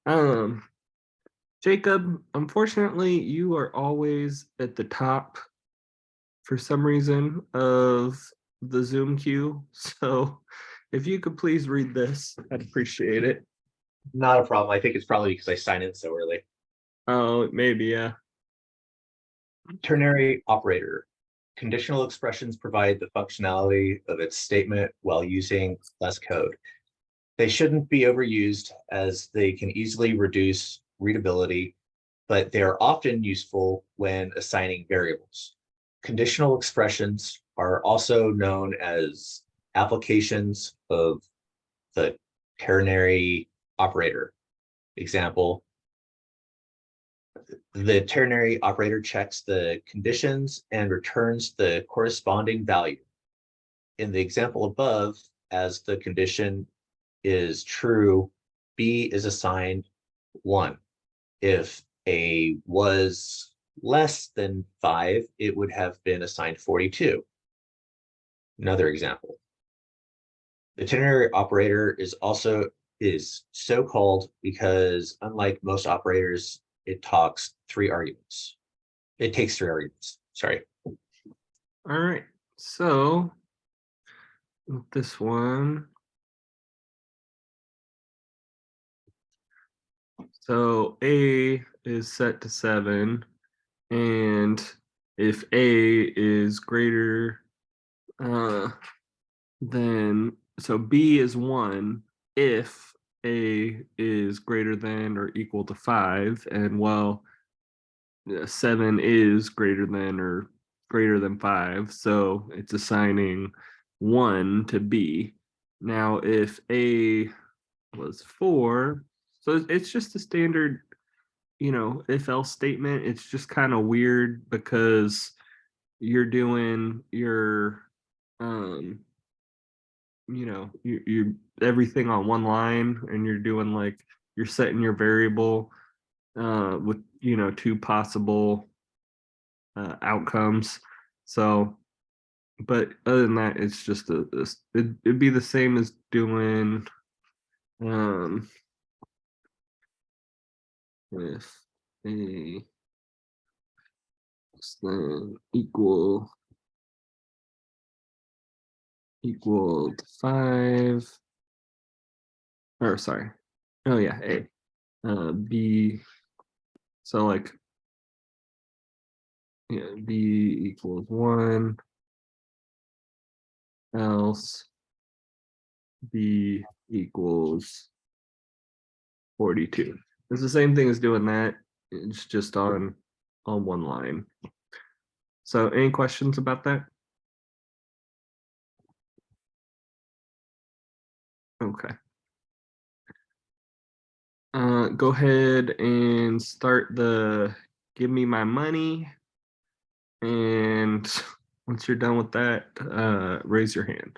Um, Jacob, unfortunately, you are always at the top for some reason of the Zoom queue. So if you could please read this, I'd appreciate it. Not a problem. I think it's probably because I signed in so early. Oh, maybe, yeah. Ternary operator. Conditional expressions provide the functionality of its statement while using less code. They shouldn't be overused as they can easily reduce readability, but they are often useful when assigning variables. Conditional expressions are also known as applications of the ternary operator. Example, the ternary operator checks the conditions and returns the corresponding value. In the example above, as the condition is true, B is assigned 1. If A was less than 5, it would have been assigned 42. Another example. The ternary operator is so called because unlike most operators, it takes three arguments. Sorry. All right. So with this one, so A is set to 7, and if A is greater then so B is 1 if A is greater than or equal to 5, and well, 7 is greater than or greater than 5, so it's assigning 1 to B. Now, if A was 4, so it's just a standard, if else statement. It's just kind of weird because you're doing your um you everything on one line, and you're doing like you're setting your variable with two possible outcomes. So but other than that, it's just it'd be the same as doing um if a then equal to 5, or sorry, oh yeah, A, B, so like, yeah, B equals 1, else B equals 42. It's the same thing as doing that. It's just on one line. So any questions about that? Okay. Go ahead and start the give me my money. And once you're done with that, raise your hand.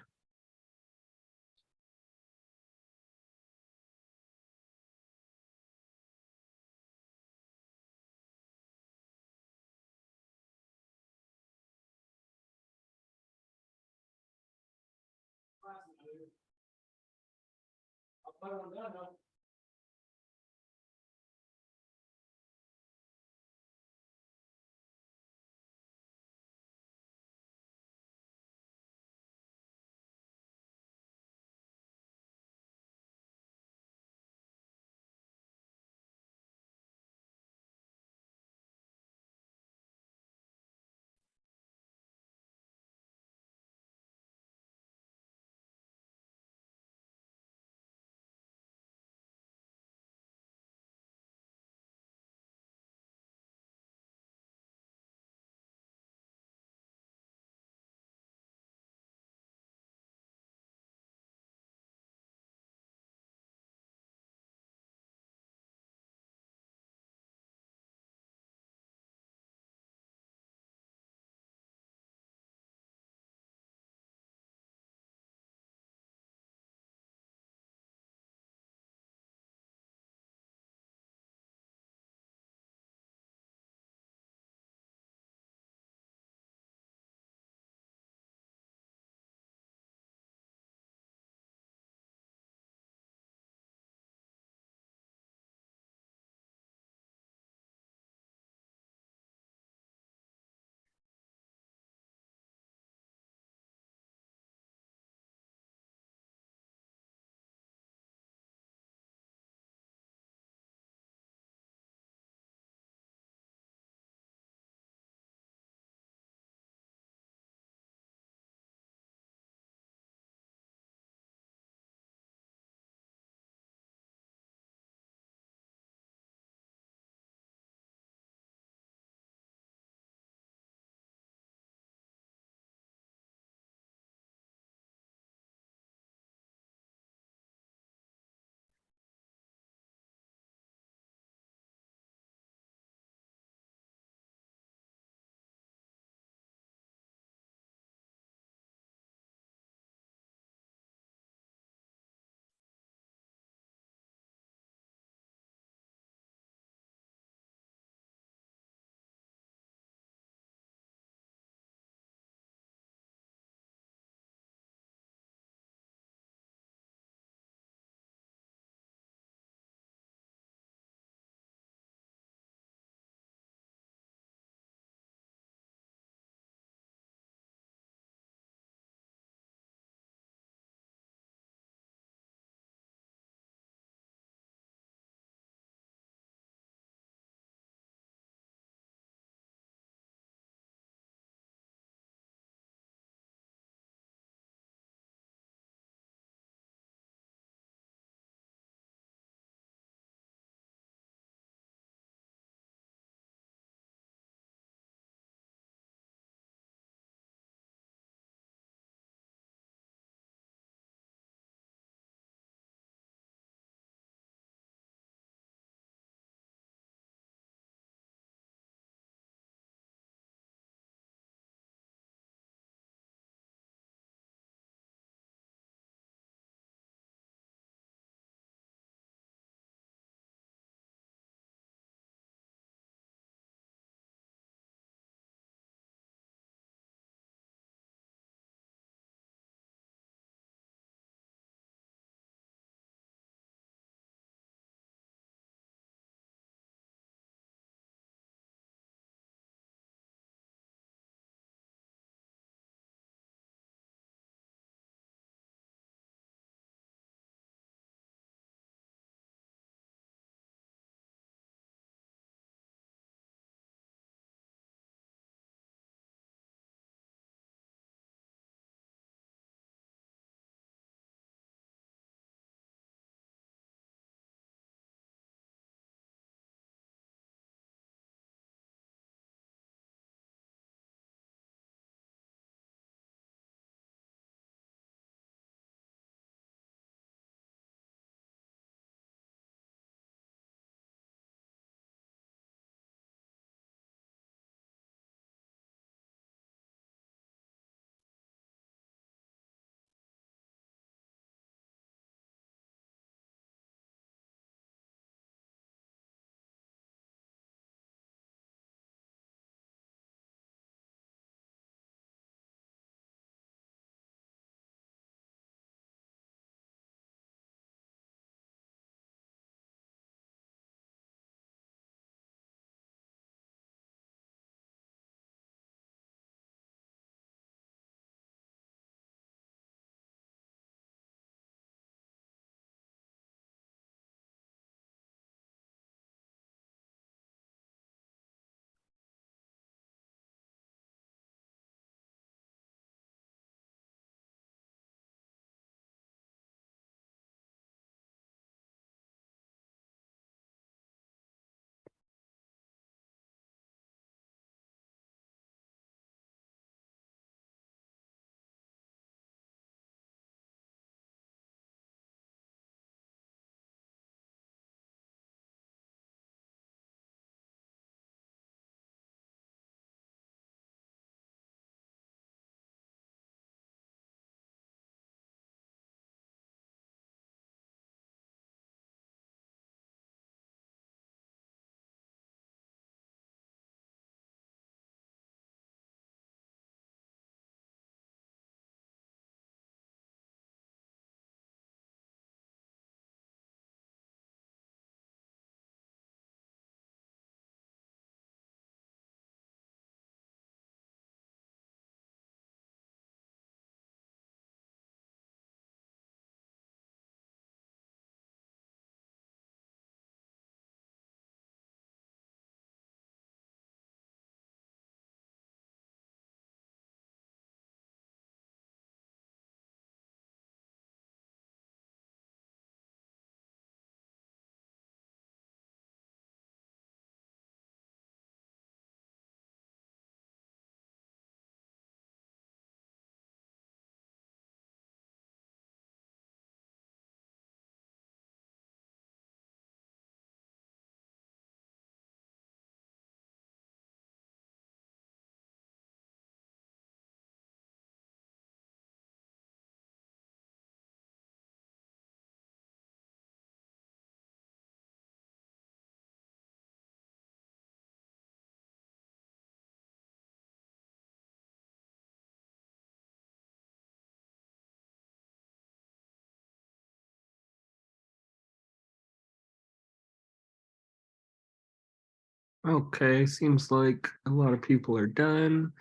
Okay, seems like a lot of people are done.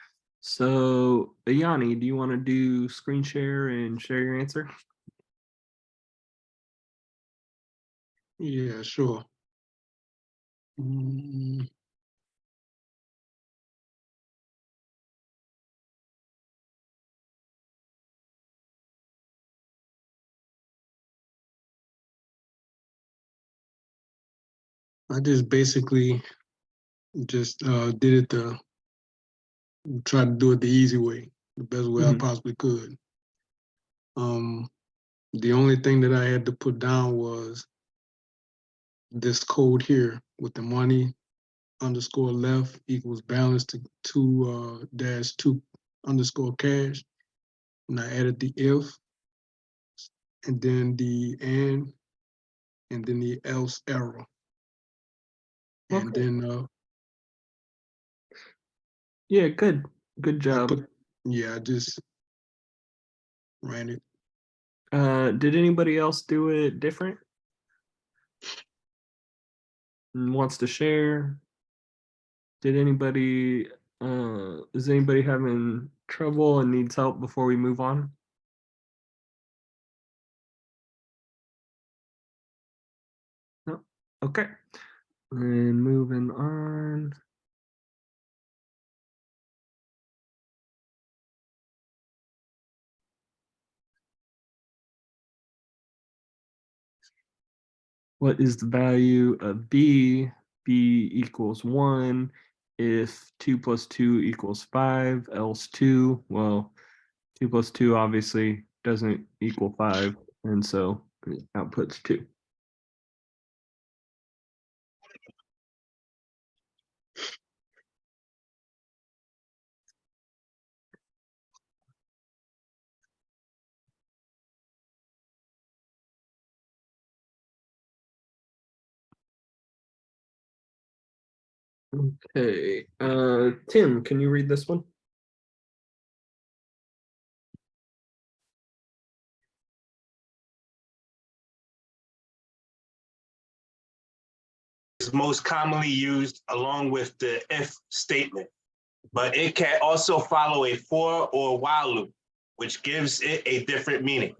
So, Ayani, do you want to do screen share and share your answer? Yeah, sure. Mm, I just basically just did it the tried to do it the easy way, the best way I Mhm. possibly could. The only thing that I had to put down was this code here with the money underscore left equals balance to two dash two underscore cash. And I added the if and then the and then the else error. And Okay. then Yeah, good. Good I job. put, yeah, I just ran it. Did anybody else do it different and wants to share? Did anybody is anybody having trouble and needs help before we move on? No. Okay. And moving on. What is the value of b? B equals 1 if 2 plus 2 equals 5, else 2. Well, 2 plus 2 obviously doesn't equal 5, and so it outputs 2. Okay. Tim, can you read this one? Is most commonly used along with the if statement, but it can also follow a for or while loop, which gives it a different meaning.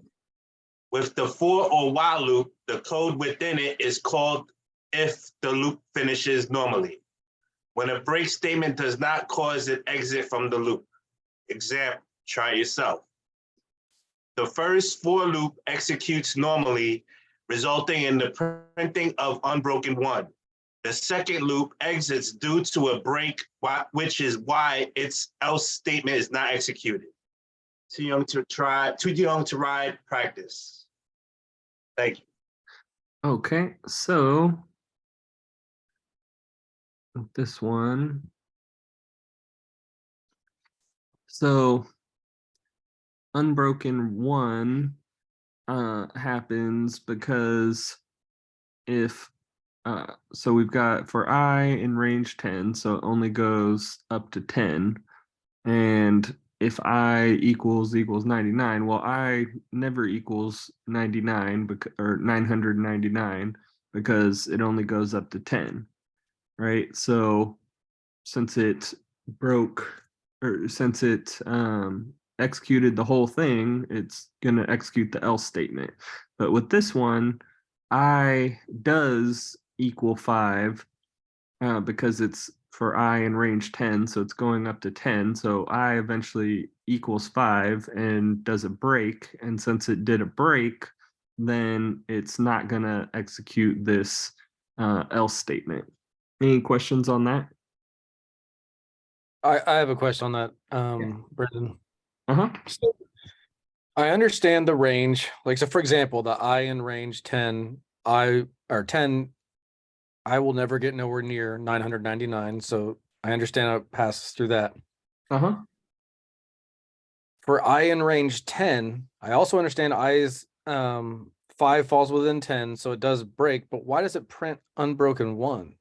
With the for or while loop, the code within it is called if the loop finishes normally. When a break statement does not cause an exit from the loop. Example, try it yourself. The first for loop executes normally, resulting in the printing of unbroken 1. The second loop exits due to a break, which is why its else statement is not executed. Too young to try, too young to ride, practice. Thank you. Okay, so this one. So unbroken 1 happens because if so we've got for I in range 10, so it only goes up to 10. And if I equals 99, well, I never equals 99 or 999 because it only goes up to 10, right? So since it broke or since it executed the whole thing, it's going to execute the else statement. But with this one, I does equal 5 because it's for I in range 10, so it's going up to 10. So I eventually equals 5 and does a break. And since it did a break, then it's not going to execute this else statement. Any questions on that? I have a question on that, Yeah. Brendan. Uh-huh. So I understand the range. Like, so for example, the I in range 10, I or 10, I will never get nowhere near 999. So I understand how it passes through that. Uh-huh. For I in range 10, I also understand I's 5 falls within 10, so it does break, but why does it print unbroken 1?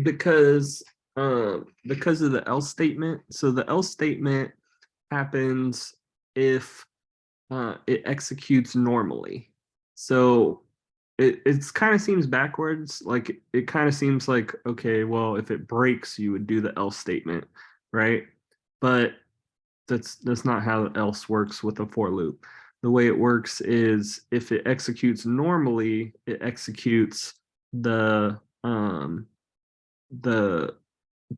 Because of the else statement. So the else statement happens if it executes normally. So it's kind of seems backwards. Like it kind of seems like, okay, well, if it breaks, you would do the else statement, right? But that's not how else works with a for loop. The way it works is if it executes normally, it executes the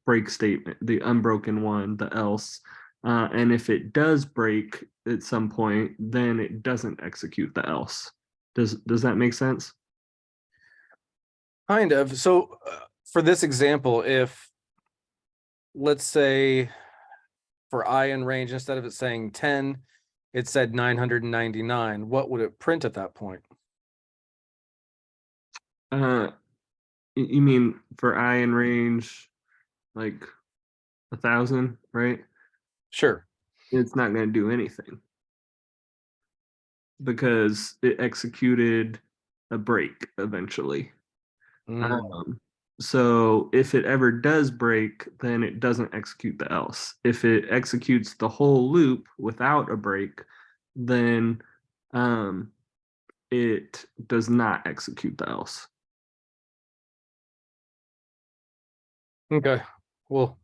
break statement, the unbroken one, the else. And if it does break at some point, then it doesn't execute the else. Does that make sense? Kind of. So for this example, if let's say for I in range, instead of it saying 10, it said 999, what would it print at that point? You mean for I in range, like 1,000, right? Sure. It's not going to do anything because it executed a break eventually. Mm. So if it ever does break, then it doesn't execute the else. If it executes the whole loop without a break, then um, it does not execute the else. Okay. Well,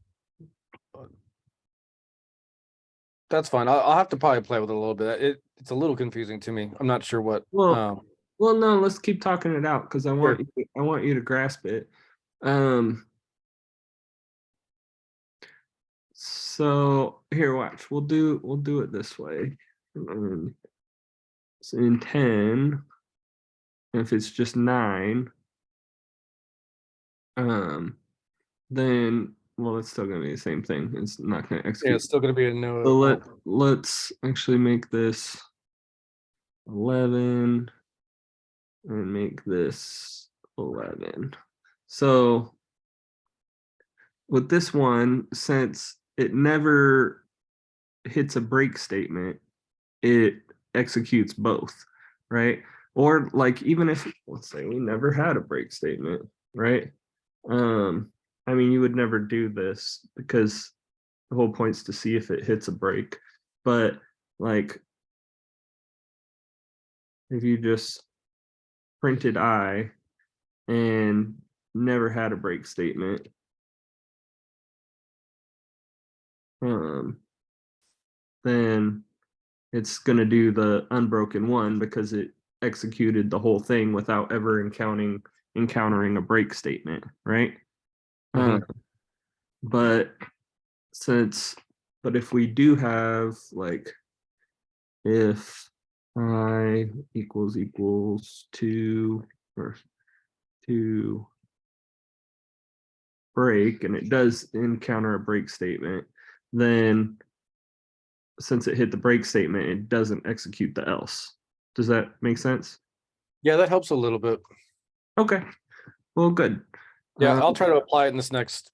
that's fine. I'll have to probably play with it a little bit. It's a little confusing to me. I'm not sure what. Well, no, let's keep talking it out because Sure. I want you to grasp it. Um, so here, watch. We'll do it this way. So in 10, if it's just 9, then well, it's still gonna be the same thing. It's not gonna Yeah, execute. it's still going to be a no. So let's actually make this 11 and make this 11. So with this one, since it never hits a break statement, it executes both, right? Or like even if let's say we never had a break statement, right? Um, I mean, you would never do this because the whole point's to see if it hits a break. But like if you just printed I and never had a break statement, um, then it's going to do the unbroken one because it executed the whole thing without ever encountering a break statement, right? Mhm. But since but if we do have like if I equals 2 or 2 break and it does encounter a break statement, then since it hit the break statement, it doesn't execute the else. Does that make sense? Yeah, that helps a little bit. Okay. Well, good. Yeah, Uh, I'll try to apply it in this next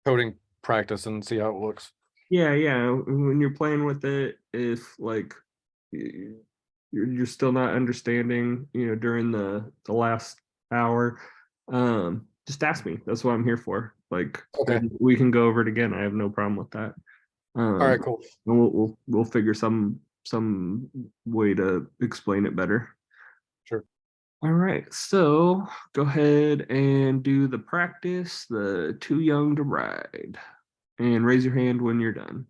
coding practice and see how it looks. yeah. When you're playing with it, if like you're still not understanding, during the last hour, just ask me. That's what I'm here for. Like, Okay. we can go over it again. I have no problem with that. All right, cool. And we'll figure some way to explain it better. Sure. All right, so go ahead and do the practice, the too young to ride, and raise your hand when you're done.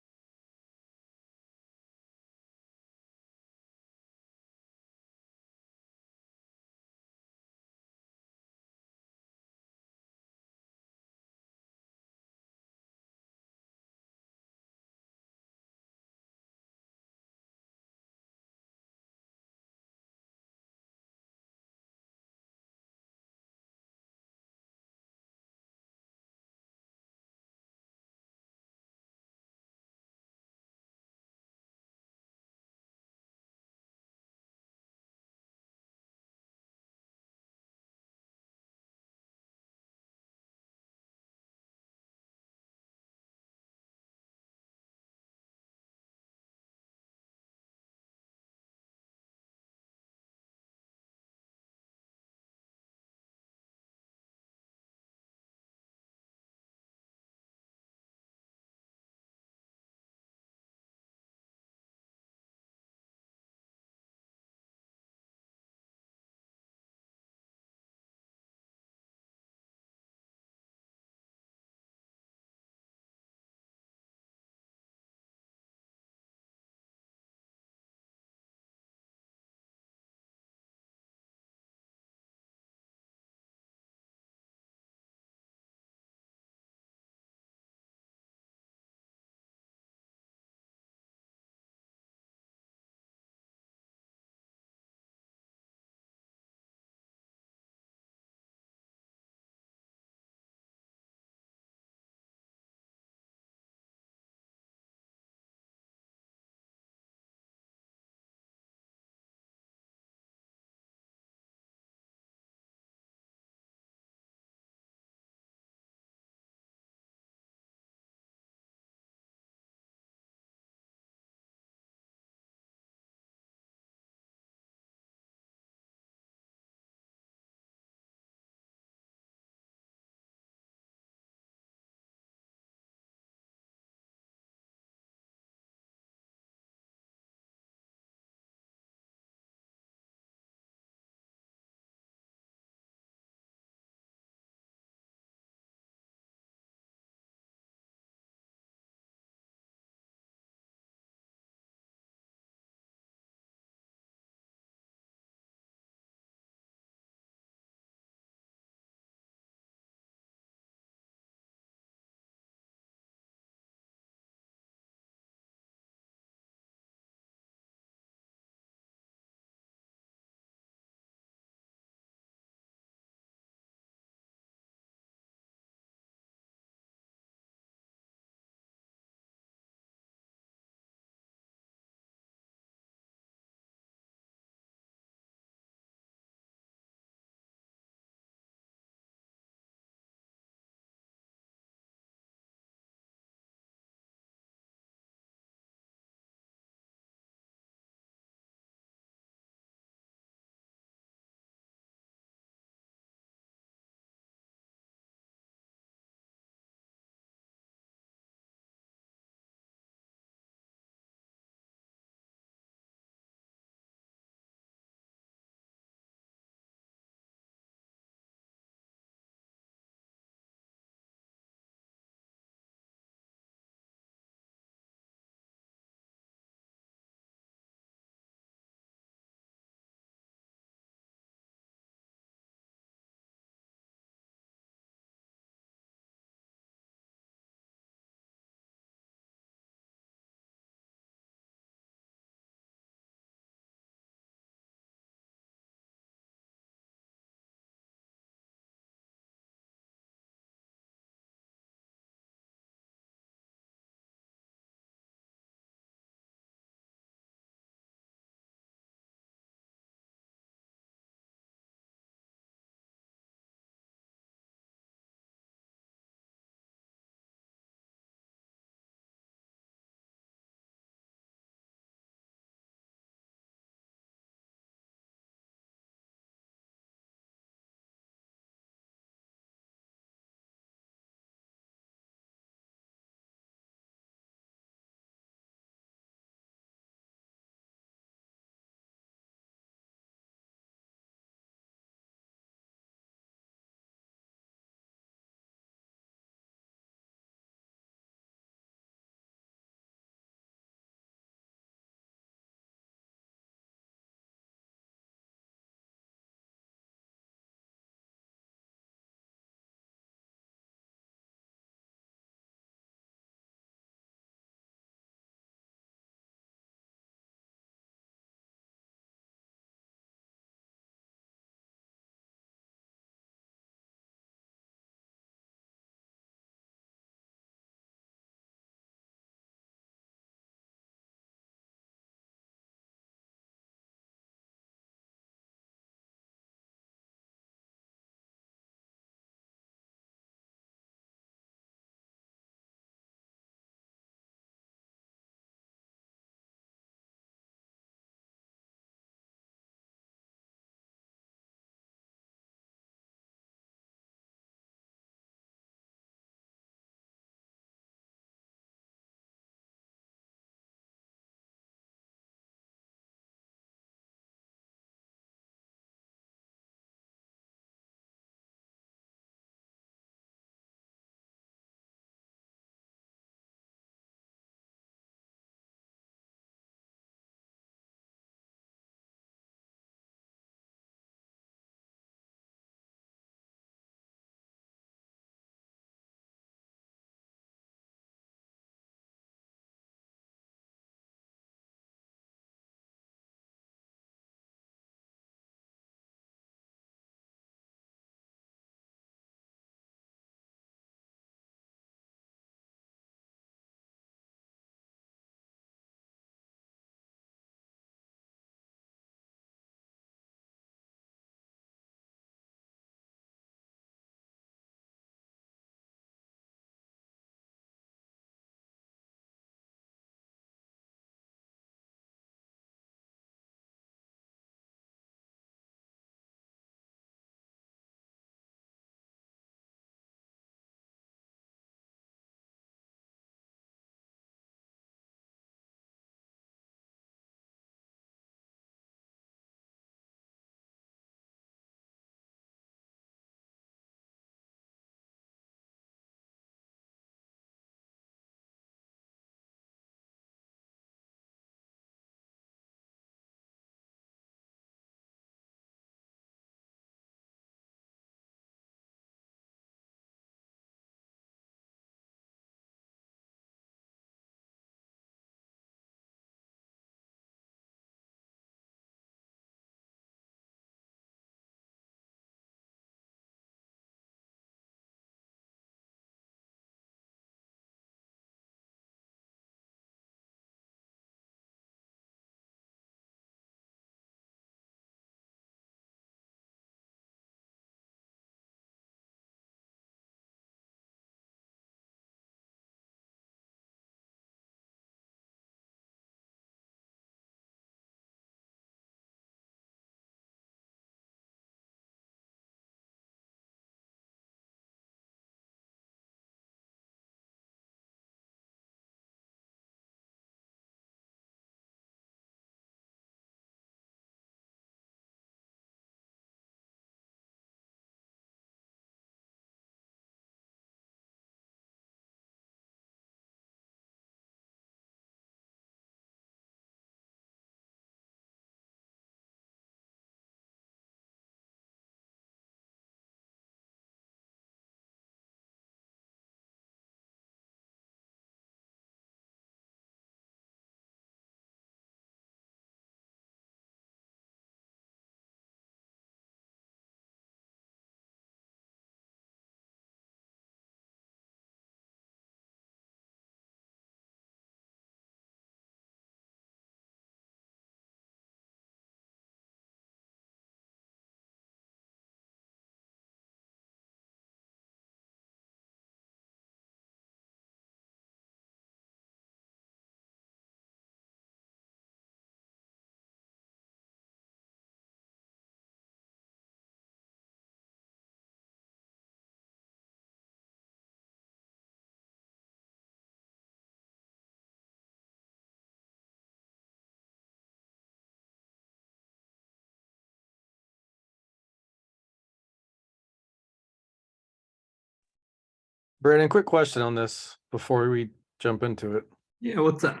Brandon, quick question on this before we jump into it. Yeah, what's up?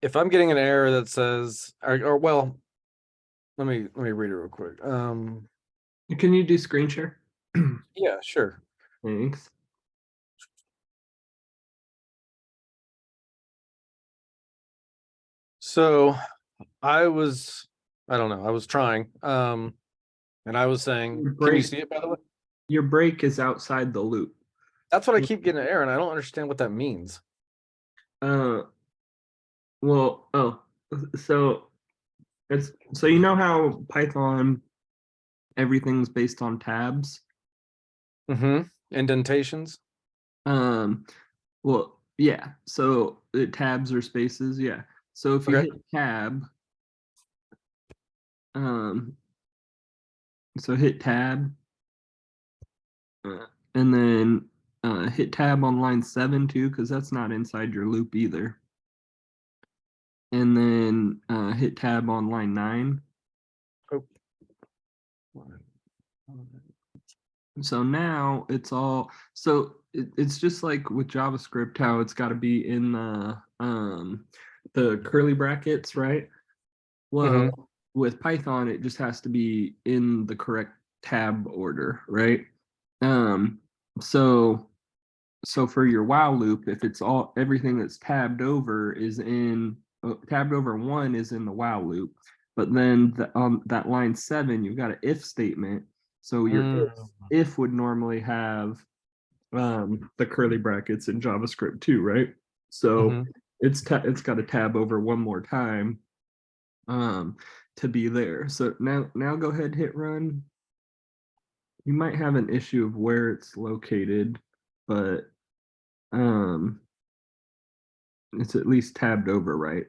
If I'm getting an error that says, or well, let me read it real quick. Can you do screen share? Yeah, sure. Thanks. So I don't know, I was trying. And I was saying, can you Break. see it by the way? Your break is outside the loop. That's what I keep getting an error, and I don't understand what that means. Well, so so you know how Python everything's based on tabs. Mm-hmm. Indentations. Well, yeah. So tabs or spaces, yeah. So if you Okay. hit tab, so hit tab, and then hit tab on line 7 too, because that's not inside your loop either. And then hit tab on line 9. Oh. So now it's all, so it's just like with JavaScript, how it's got to be in the curly brackets, right? Well, Mhm. with Python, it just has to be in the correct tab order, right? Um, so so for your while loop, if it's all everything that's tabbed over is in tabbed over 1 is in the while loop, but then that line 7, you've got an if statement. So your if would normally have the curly brackets in JavaScript too, right? So Mhm. it's got to tab over 1 more time to be there. So now go ahead, hit run. You might have an issue of where it's located, but it's at least tabbed over, right?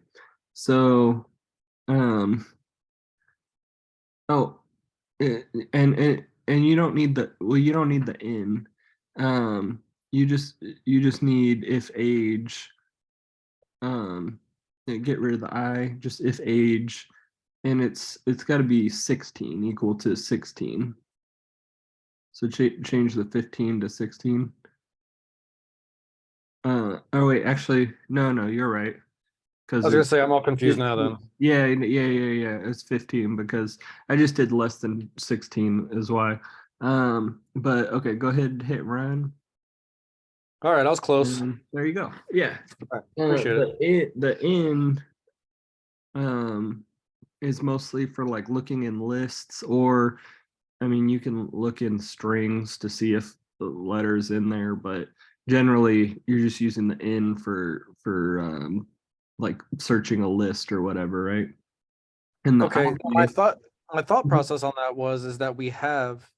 So oh, and you don't need you don't need the in. You just need if age. Get rid of the I. Just if age, and it's got to be 16 equal to 16. So change the 15 to 16. Oh wait, actually, no, you're right. I Because was gonna say I'm all confused now. Then yeah, it's 15 because I just did less than 16 is why. But okay, go ahead and hit run. all right, I was close. And there you go. Yeah. All right, appreciate it. The in is mostly for like looking in lists, or I mean you can look in strings to see if the letters in there, but generally you're just using the in for like searching a list or whatever, right? And the Okay, I, my thought process on that is that we have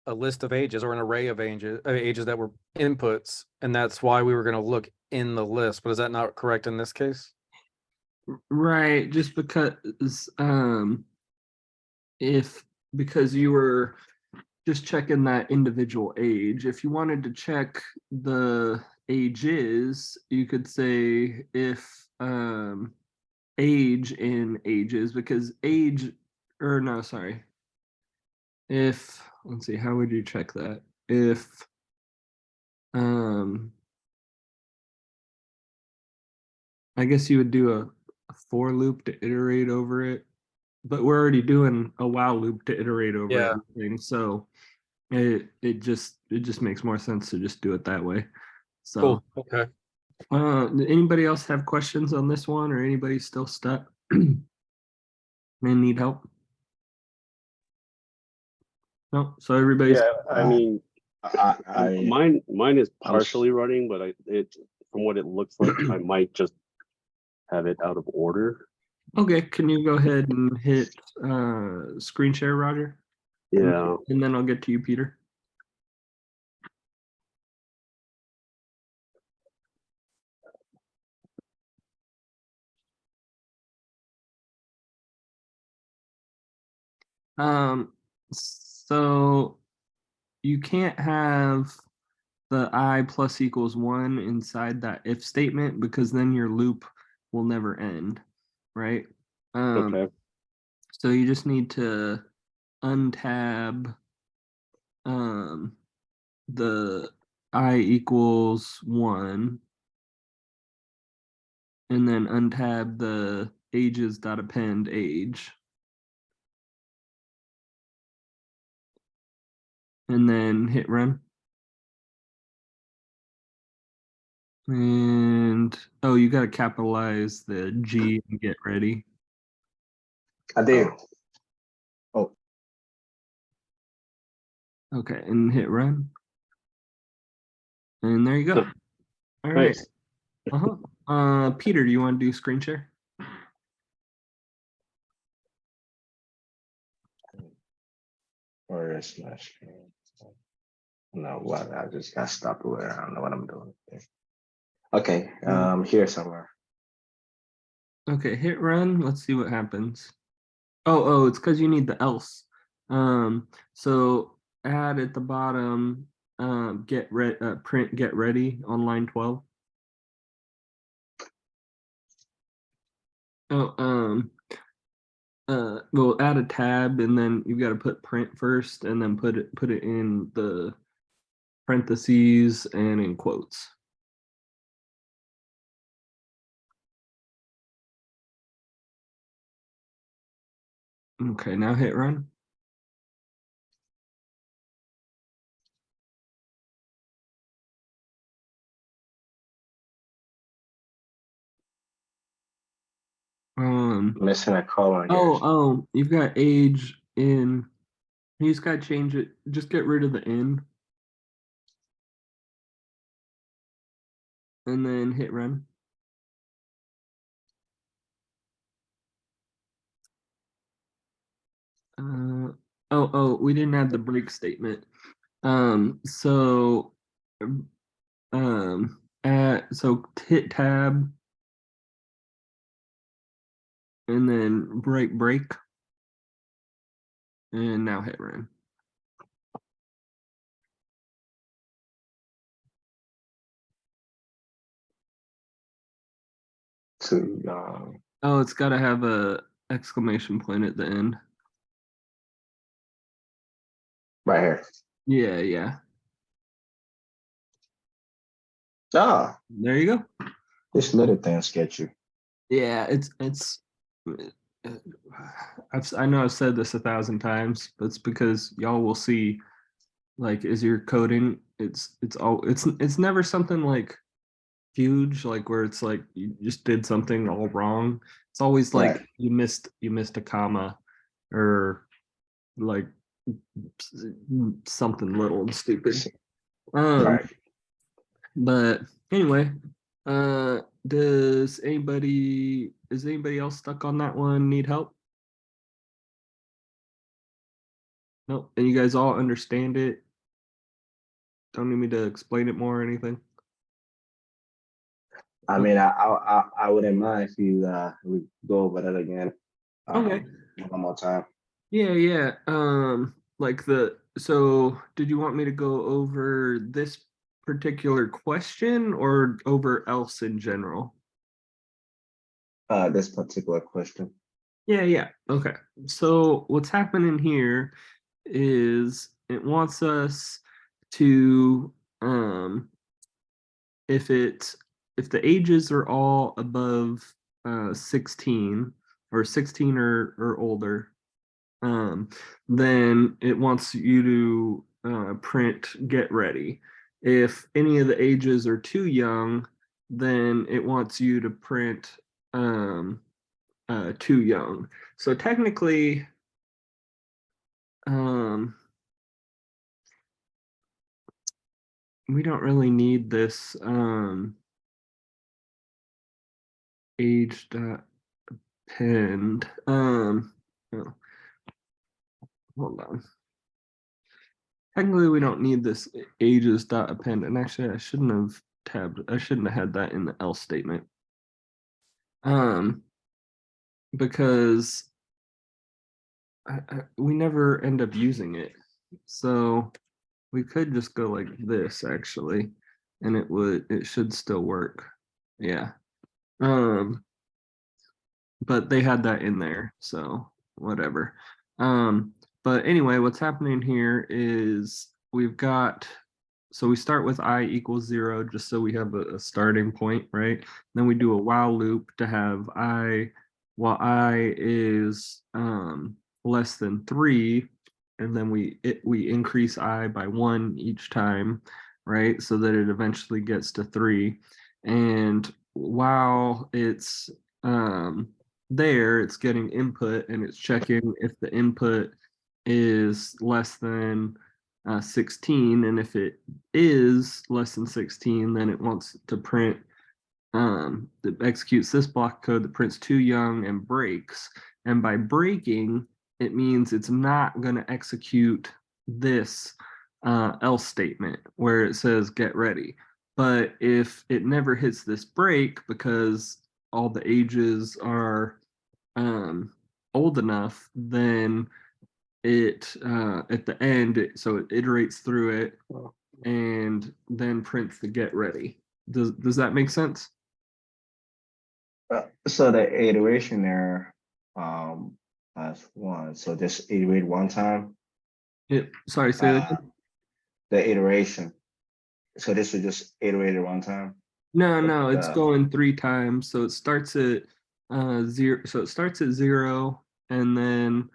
a list of ages or an array of ages that were inputs, and that's why we were going to look in the list. But is that not correct in this case? right, just because if because you were just checking that individual age. If you wanted to check the ages, you could say if age in ages, because age, or no, sorry. If, let's see, how would you check that? If, I guess you would do a for loop to iterate over it, but we're already doing a while loop to iterate over Yeah. everything. So it just makes more sense to just do it that way. So Cool. Okay. anybody else have questions on this one, or anybody still stuck and need help? No, so everybody's Yeah, I mean, mine is partially running, but from what it looks like, I might just have it out of order. okay. Can you go ahead and hit screen share, Roger? Yeah. And then I'll get to you, Peter. So you can't have the I plus equals 1 inside that if statement, because then your loop will never end, right? Okay. So you just need to untab the I equals 1. And then untab the ages.append age. And then hit run. And oh, you got to capitalize the G and get ready. I did. Okay, and hit run. And there you go. All right. Nice. Peter, do you want to do screen share? Or is my screen? No, what? I just got stopped away. I don't know what I'm doing. Okay, here somewhere. Okay, hit run. Let's see what happens. Oh, it's because you need the else. So add at the bottom, print get ready on line 12. We'll add a tab and then you've got to put print first and then put it in the parentheses and in quotes. Okay, now hit run. Missing a colon. You've got age in. You just gotta change it. Just get rid of the N. And then hit run. We didn't have the break statement. So hit tab and then break and now hit run. Oh, it's got to have a exclamation point at the end. Right here. Yeah. Oh, There you go. this little thing sketchy. Yeah, I know I've said this 1,000 times, but it's because y'all will see, like, as you're coding, it's never something like huge, like where it's like you just did something all wrong. It's always like Right. you missed a comma or like something little and stupid. Right. But anyway, is anybody else stuck on that one? Need help? Nope. And you guys all understand it? Don't need me to explain it more or anything? I mean, I wouldn't mind if you we go over that again. Okay. One more time. Yeah. So did you want me to go over this particular question or over else in general? This particular question. Yeah. Okay. So what's happening here is it wants us to if the ages are all above 16 or 16 or older, then it wants you to print get ready. If any of the ages are too young, then it wants you to print too young. So technically, we don't really need this age append. Hold on. Technically, we don't need this ages.append. And actually, I shouldn't have had that in the else statement. Because we never end up using it. So we could just go like this actually, and it should still work. Yeah. But they had that in there, so whatever. But anyway, what's happening here is we've got so we start with I equals 0, just so we have a starting point, right? Then we do a while loop to have I, while I is less than 3, and then we increase I by 1 each time, right? So that it eventually gets to 3. And while it's there, it's getting input and it's checking if the input is less than 16, and if it is less than 16, then it wants to print that executes this block code that prints too young and breaks. And by breaking, it means it's not going to execute this else statement where it says get ready. But if it never hits this break because all the ages are old enough, then it at the end, so it iterates through it and then prints the get ready. Does that make sense? So the iteration there, as 1. So just iterate one time. Sorry, say that again. The iteration. So this would just iterate it one time. No, it's going 3 times. So it starts at 0. So it starts at 0, and then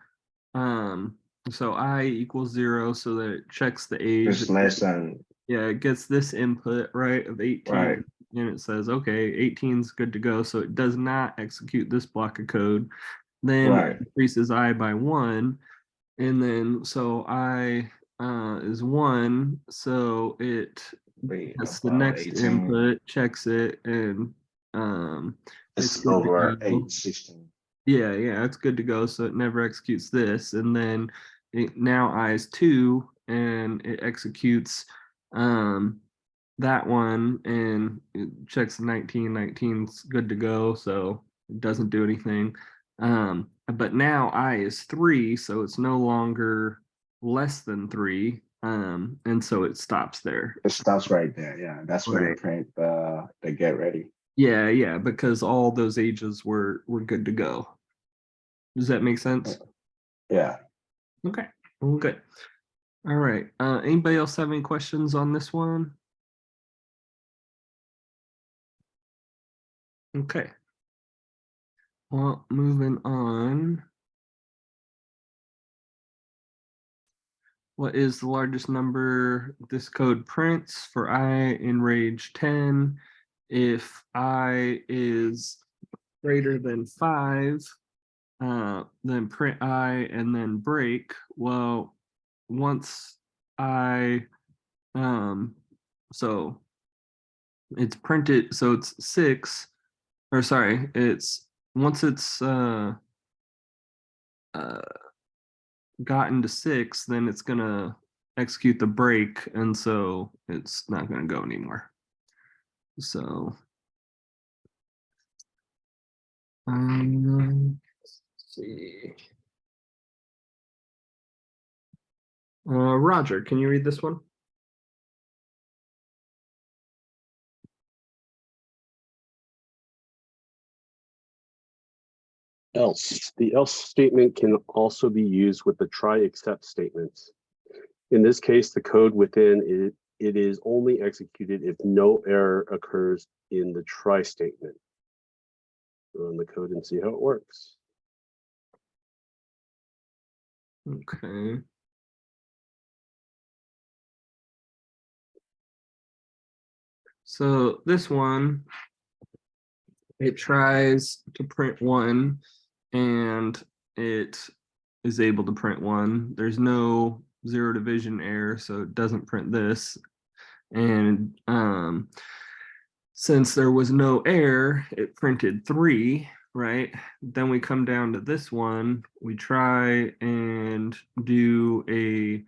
so I equals 0, so that it checks the age. It's less than. Yeah, it gets this input, right, of 18. Right. And it says, okay, 18 is good to go. So it does not execute this block of code. Then Right. it increases I by 1. And then so I is 1. So it that's the next 18. input, checks it, and It's good to over go. 816. Yeah, it's good to go. So it never executes this. And then now I is 2, and it executes that one, and it checks 19. 19's good to go, so it doesn't do anything. But now I is 3, so it's no longer less than 3. And so it stops there. It stops right there. Yeah, that's where they print the get ready. Yeah, because all those ages were good to go. Does that make sense? Yeah. Okay, well, good. All right. Anybody else have any questions on this one? Okay. Well, moving on. What is the largest number this code prints for I in range 10? If I is greater than 5, then print I and then break. Well, once I, so it's printed, so it's 6, or sorry, it's once it's gotten to 6, then it's gonna execute the break, and so it's not gonna go anymore. So let's see. Roger, can you read this one? Else. The else statement can also be used with the try except statements. In this case, the code within it is only executed if no error occurs in the try statement. Run the code and see how it works. Okay. So this one, it tries to print 1, and it is able to print 1. There's no 0 division error, so it doesn't print this. And since there was no error, it printed 3, right? Then we come down to this one, we try and do a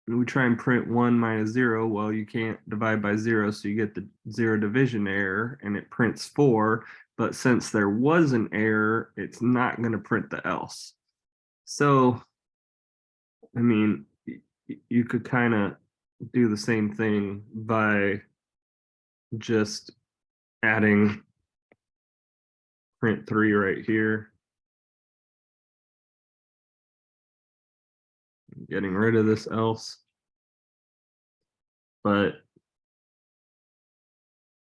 we try and print 1 minus 0. Well, you can't divide by 0, so you get the 0 division error, and it prints 4. But since there was an error, it's not going to print the else. So, I mean, you could kind of do the same thing by just adding print 3 right here, getting rid of this else. but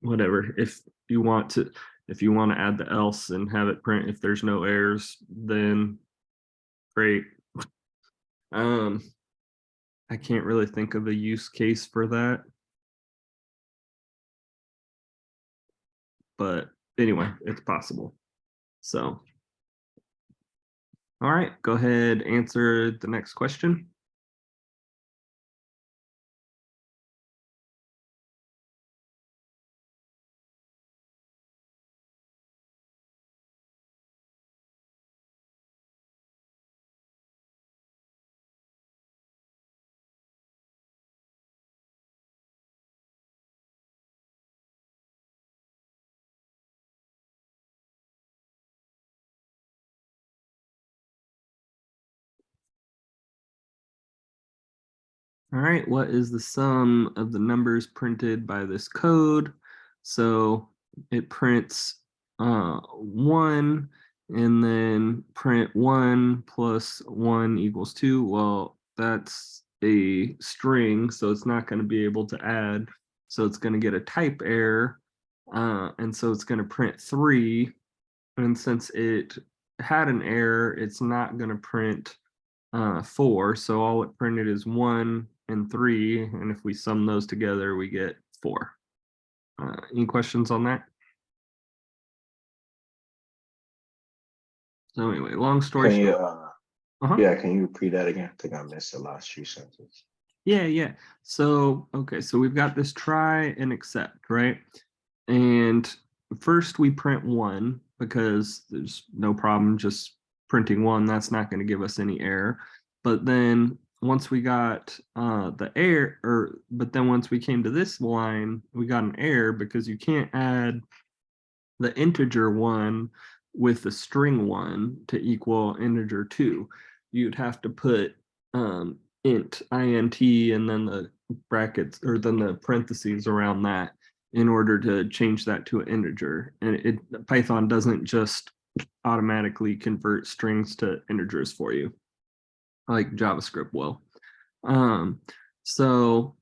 whatever. If you want to add the else and have it print if there's no errors, then great. I can't really think of a use case for that. But anyway, it's possible. So, all right, go ahead, answer the next question. All right, what is the sum of the numbers printed by this code? So it prints 1 and then print 1 plus 1 equals 2. Well, that's a string, so it's not going to be able to add. So it's going to get a type error. And so it's going to print 3. And since it had an error, it's not going to print 4. So all it printed is 1 and 3. And if we sum those together, we get 4. Any questions on that? So anyway, long story Can you, short. yeah, can you repeat that again? I think I missed the last few sentences. Yeah. So, okay, so we've got this try and accept, right? And first we print 1 because there's no problem just printing 1. That's not going to give us any error. But then once we got the error, but then once we came to this line, we got an error because you can't add the integer 1 with the string 1 to equal integer 2. You'd have to put int, and then the brackets, or then the parentheses around that in order to change that to an integer. And Python doesn't just automatically convert strings to integers for you like JavaScript will. So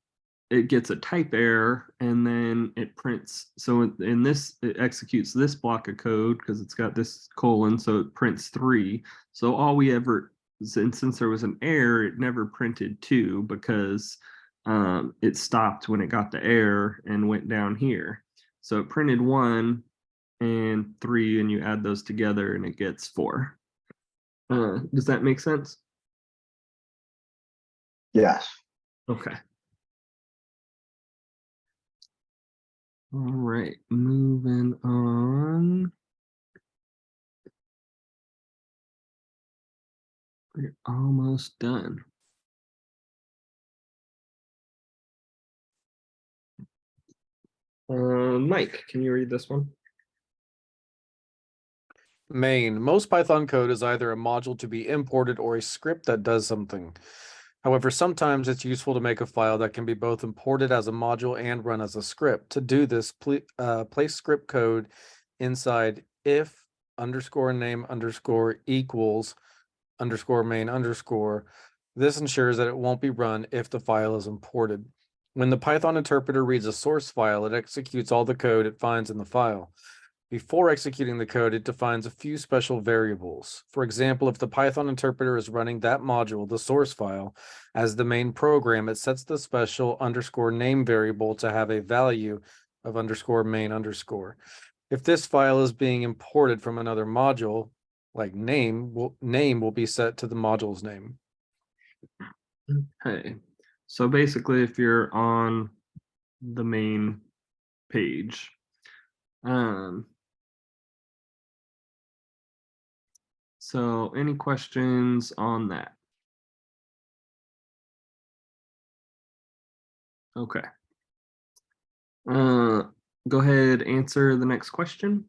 it gets a type error and then it prints. So in this, it executes this block of code because it's got this colon, so it prints 3. So all we ever, since there was an error, it never printed 2 because it stopped when it got the error and went down here. So it printed 1 and 3, and you add those together and it gets 4. Does that make sense? Yes. Okay. All right, moving on. We're almost done. Mike, can you read this one? Main. Most Python code is either a module to be imported or a script that does something. However, sometimes it's useful to make a file that can be both imported as a module and run as a script. To do this, place script code inside if _name _ equals _main _. This ensures that it won't be run if the file is imported. When the Python interpreter reads a source file, it executes all the code it finds in the file. Before executing the code, it defines a few special variables. For example, if the Python interpreter is running that module, the source file, as the main program, it sets the special _name variable to have a value of _main_. If this file is being imported from another module, like name will be set to the module's name. Okay, so basically if you're on the main page, so any questions on that? Okay. Go ahead, answer the next question.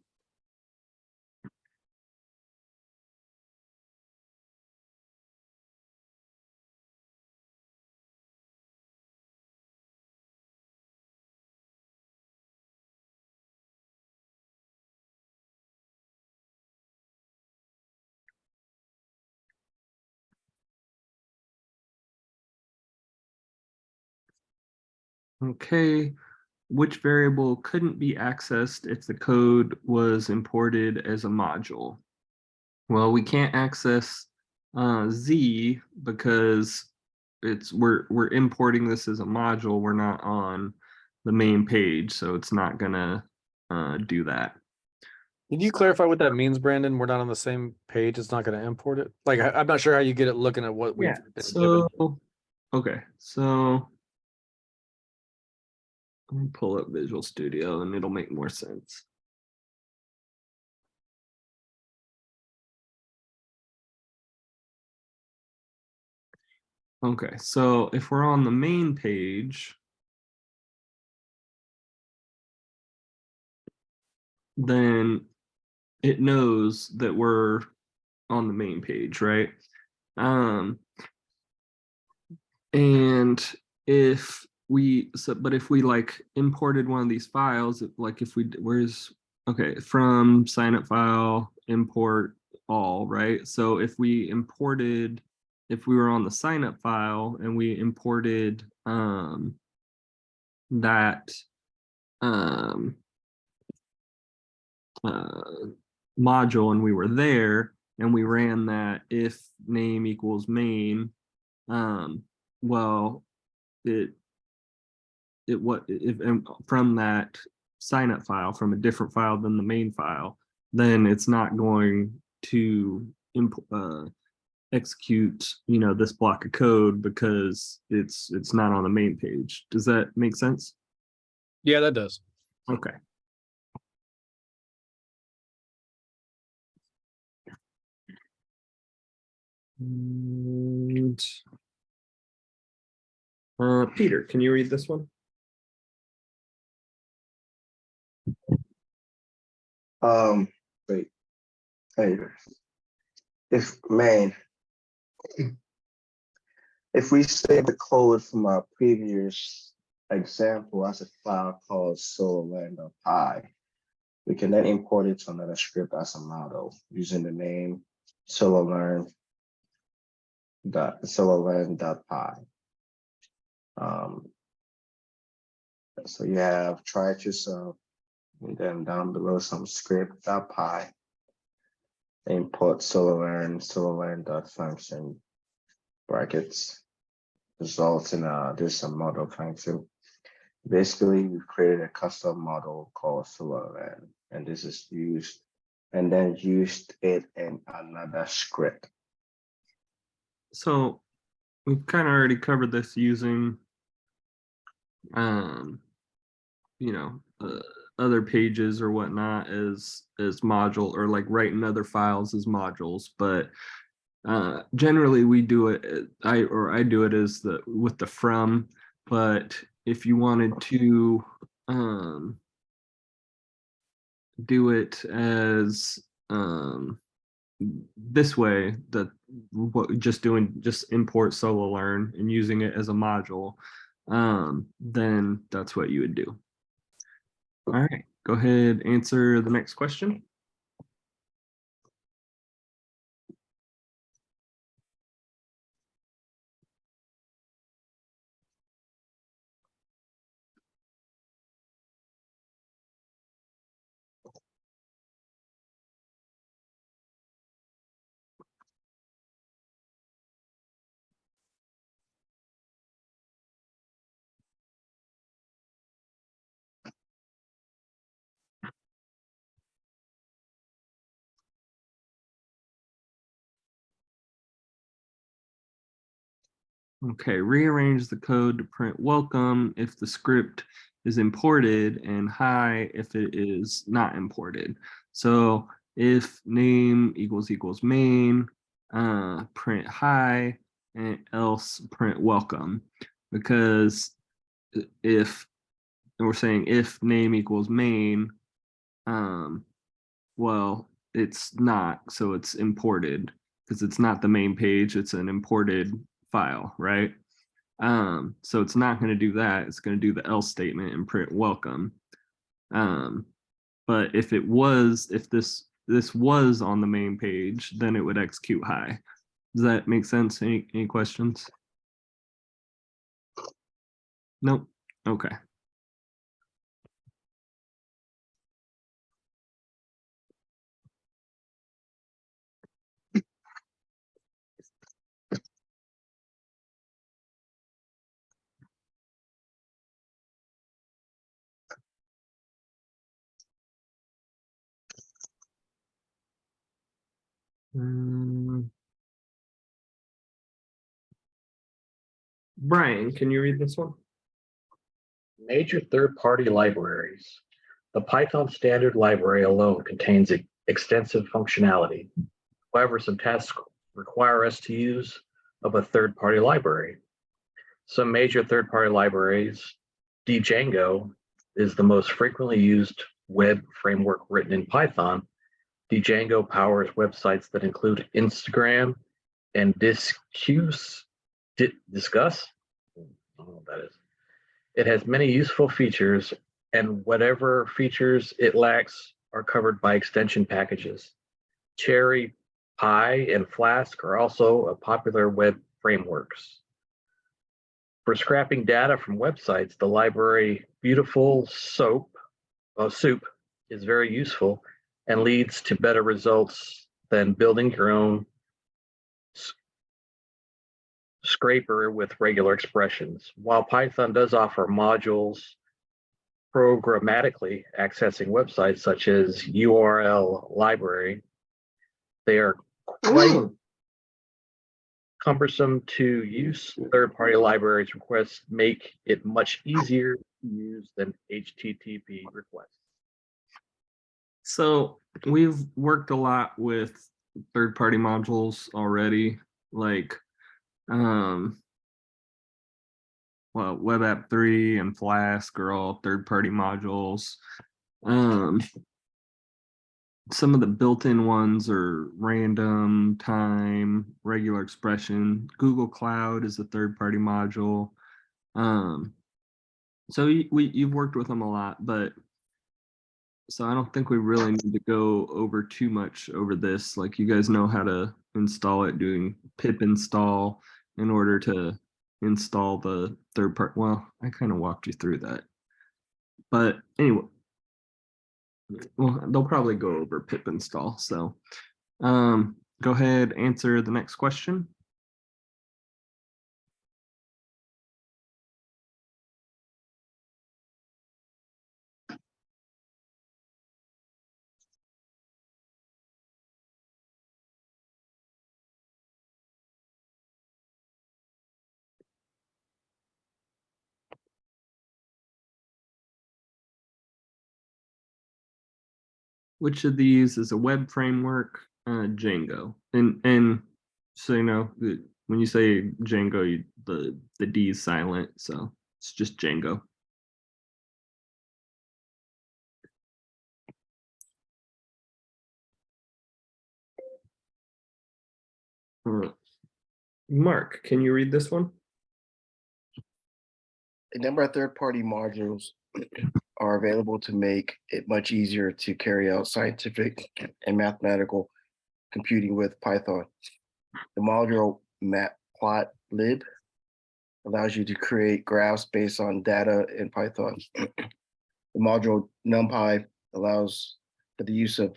Okay. Which variable couldn't be accessed if the code was imported as a module? Well, we can't access Z because we're importing this as a module. We're not on the main page, so it's not gonna do that. Did you clarify what that means, Brandon? We're not on the same page. It's not going to import it. Like I'm not sure how you get it looking at what we've Yeah. been So given. okay, so let me pull up Visual Studio and it'll make more sense. Okay, so if we're on the main page, then it knows that we're on the main page, right? And if we but if we like imported one of these files, like if we okay, from sign up file, import all, right? So if we were on the sign up file and we imported that um, module and we were there and we ran that if name equals main, well, what if from that sign up file from a different file than the main file, then it's not going to execute this block of code because it's not on the main page. Does that make sense? Yeah, that does. Okay. And, Peter, can you read this one? Wait. Hey, if main, if we save the code from our previous example as a file called Sololearn.py, we can then import it to another script as a model using the name Sololearn.py. So you have try it yourself, and then down below some script.py, import Sololearn.function brackets, results in this a model function. Basically, we've created a custom model called Sololearn, and this is used, and then used it in another script. So we've kind of already covered this using other pages or whatnot as module, or like writing other files as modules, but generally we do it I do it as with the from. But if you wanted to do it as this way, just import Sololearn and using it as a module, then that's what you would do. All right, go ahead, answer the next question. Okay, rearrange the code to print welcome if the script is imported and hi if it is not imported. So if name equals main, print hi, and else print welcome. Because if we're saying if name equals main, well, it's not, so it's imported because it's not the main page, it's an imported file, right? So it's not going to do that. It's going to do the else statement and print welcome. But if this was on the main page, then it would execute hi. Does that make sense? Any questions? Nope. Okay. Brian, can you read this one? Major third-party libraries. The Python standard library alone contains extensive functionality. However, some tasks require us to use of a third-party library. Some major third-party libraries, Django is the most frequently used web framework written in Python. Django powers websites that include Instagram and Discuss. I don't know what that is. It has many useful features, and whatever features it lacks are covered by extension packages. Cherry, Pie, and Flask are also popular web frameworks. For scrapping data from websites, the library Beautiful Soup is very useful and leads to better results than building your own scraper with regular expressions. While Python does offer modules programmatically accessing websites such as URL library, they are quite cumbersome to use. Third-party libraries requests make it much easier to use than HTTP requests. So we've worked a lot with third-party modules already, like well, Web App 3 and Flask are all third-party modules. Some of the built-in ones are random, time, regular expression. Google Cloud is a third-party module. So you've worked with them a lot, but so I don't think we really need to go over too much over this. Like, you guys know how to install it, doing pip install in order to install the third part. Well, I kind of walked you through that. But anyway, well, they'll probably go over pip install. So go ahead, answer the next question. Which of these is a web framework? Django. And so you know, when you say Django, the D is silent, so it's just Django. Mark, can you read this one? A number of third-party modules are available to make it much easier to carry out scientific and mathematical computing with Python. The module matplotlib allows you to create graphs based on data in Python. The module numpy allows for the use of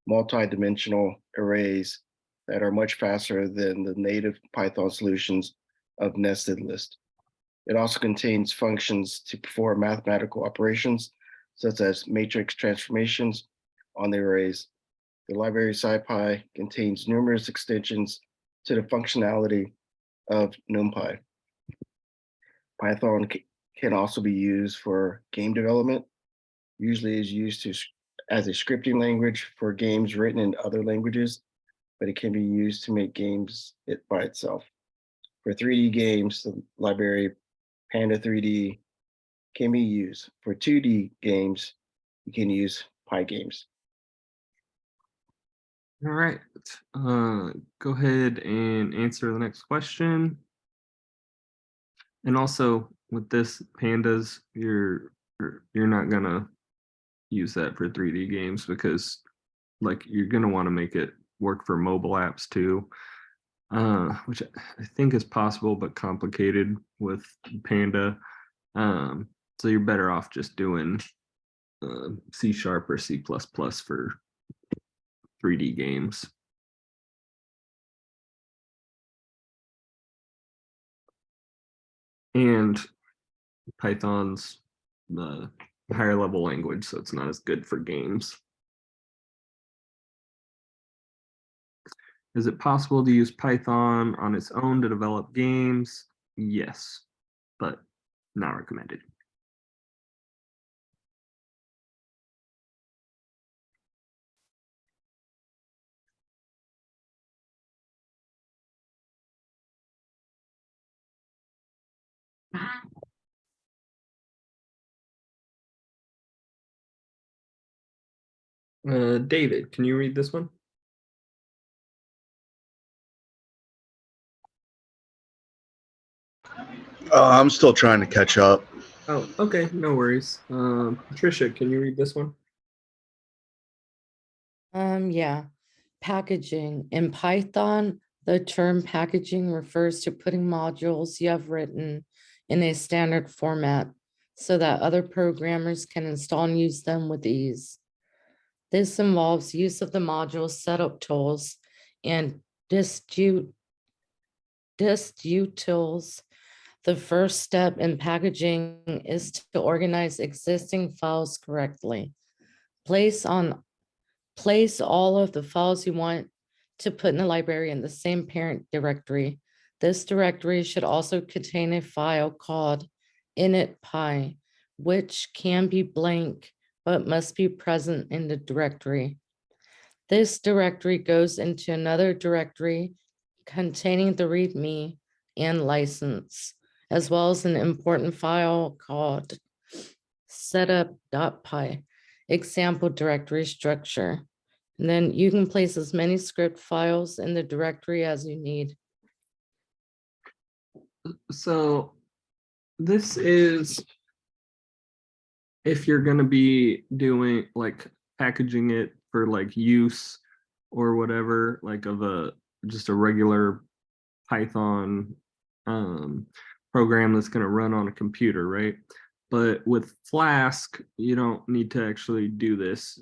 multi-dimensional arrays that are much faster than the native Python solutions of nested list. It also contains functions to perform mathematical operations, such as matrix transformations on the arrays. The library SciPy contains numerous extensions to the functionality of NumPy. Python can also be used for game development. Usually is used as a scripting language for games written in other languages, but it can be used to make games by itself. For 3D games, the library Panda 3D can be used. For 2D games, you can use PyGames. All right. Go ahead and answer the next question. And also with this pandas, you're not gonna use that for 3D games because like you're gonna want to make it work for mobile apps too, which I think is possible but complicated with Panda. So you're better off just doing C# or C++ for 3D games. And Python's the higher level language, so it's not as good for games. Is it possible to use Python on its own to develop games? Yes, but not recommended. David, can you read this one? I'm still trying to catch up. Oh, okay, no worries. Patricia, can you read this one? Yeah. Packaging. In Python, the term packaging refers to putting modules you have written in a standard format so that other programmers can install and use them with ease. This involves use of the module setup tools and disutils. The first step in packaging is to organize existing files correctly. Place all of the files you want to put in the library in the same parent directory. This directory should also contain a file called initpy, which can be blank but must be present in the directory. This directory goes into another directory containing the README and license, as well as an important file called setup.py, example directory structure. And then you can place as many script files in the directory as you need. So this is if you're going to be doing like packaging it for like use or whatever, like of just a regular Python program that's going to run on a computer, right? But with Flask, you don't need to actually do this.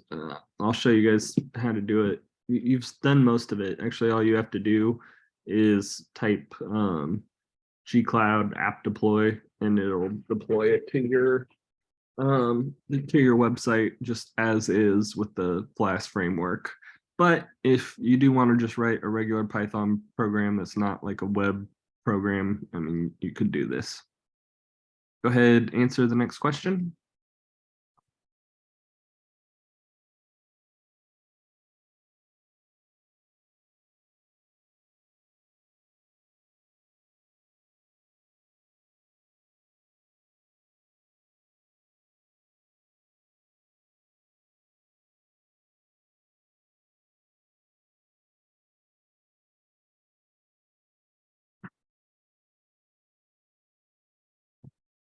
I'll show you guys how to do it. You've done most of it. Actually, all you have to do is type gcloud app deploy, and it'll deploy it to your website just as is with the Flask framework. But if you do want to just write a regular Python program that's not like a web program, I mean, you could do this. Go ahead, answer the next question.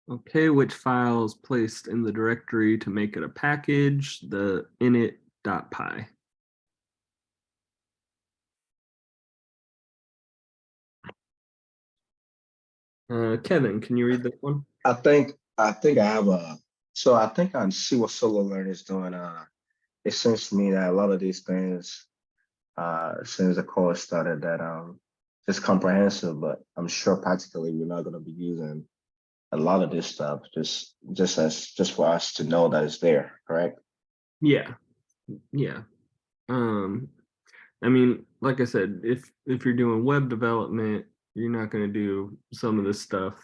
Okay, which file is placed in the directory to make it a package? The init.py. Kevin, can you read this one? I think I have a, so I think I see what Sololearn is doing. It seems to me that a lot of these things, since the course started, that it's comprehensive, but I'm sure practically we're not going to be using a lot of this stuff just for us to know that it's there, correct? Yeah. I mean, like I said, if you're doing web development, you're not going to do some of this stuff.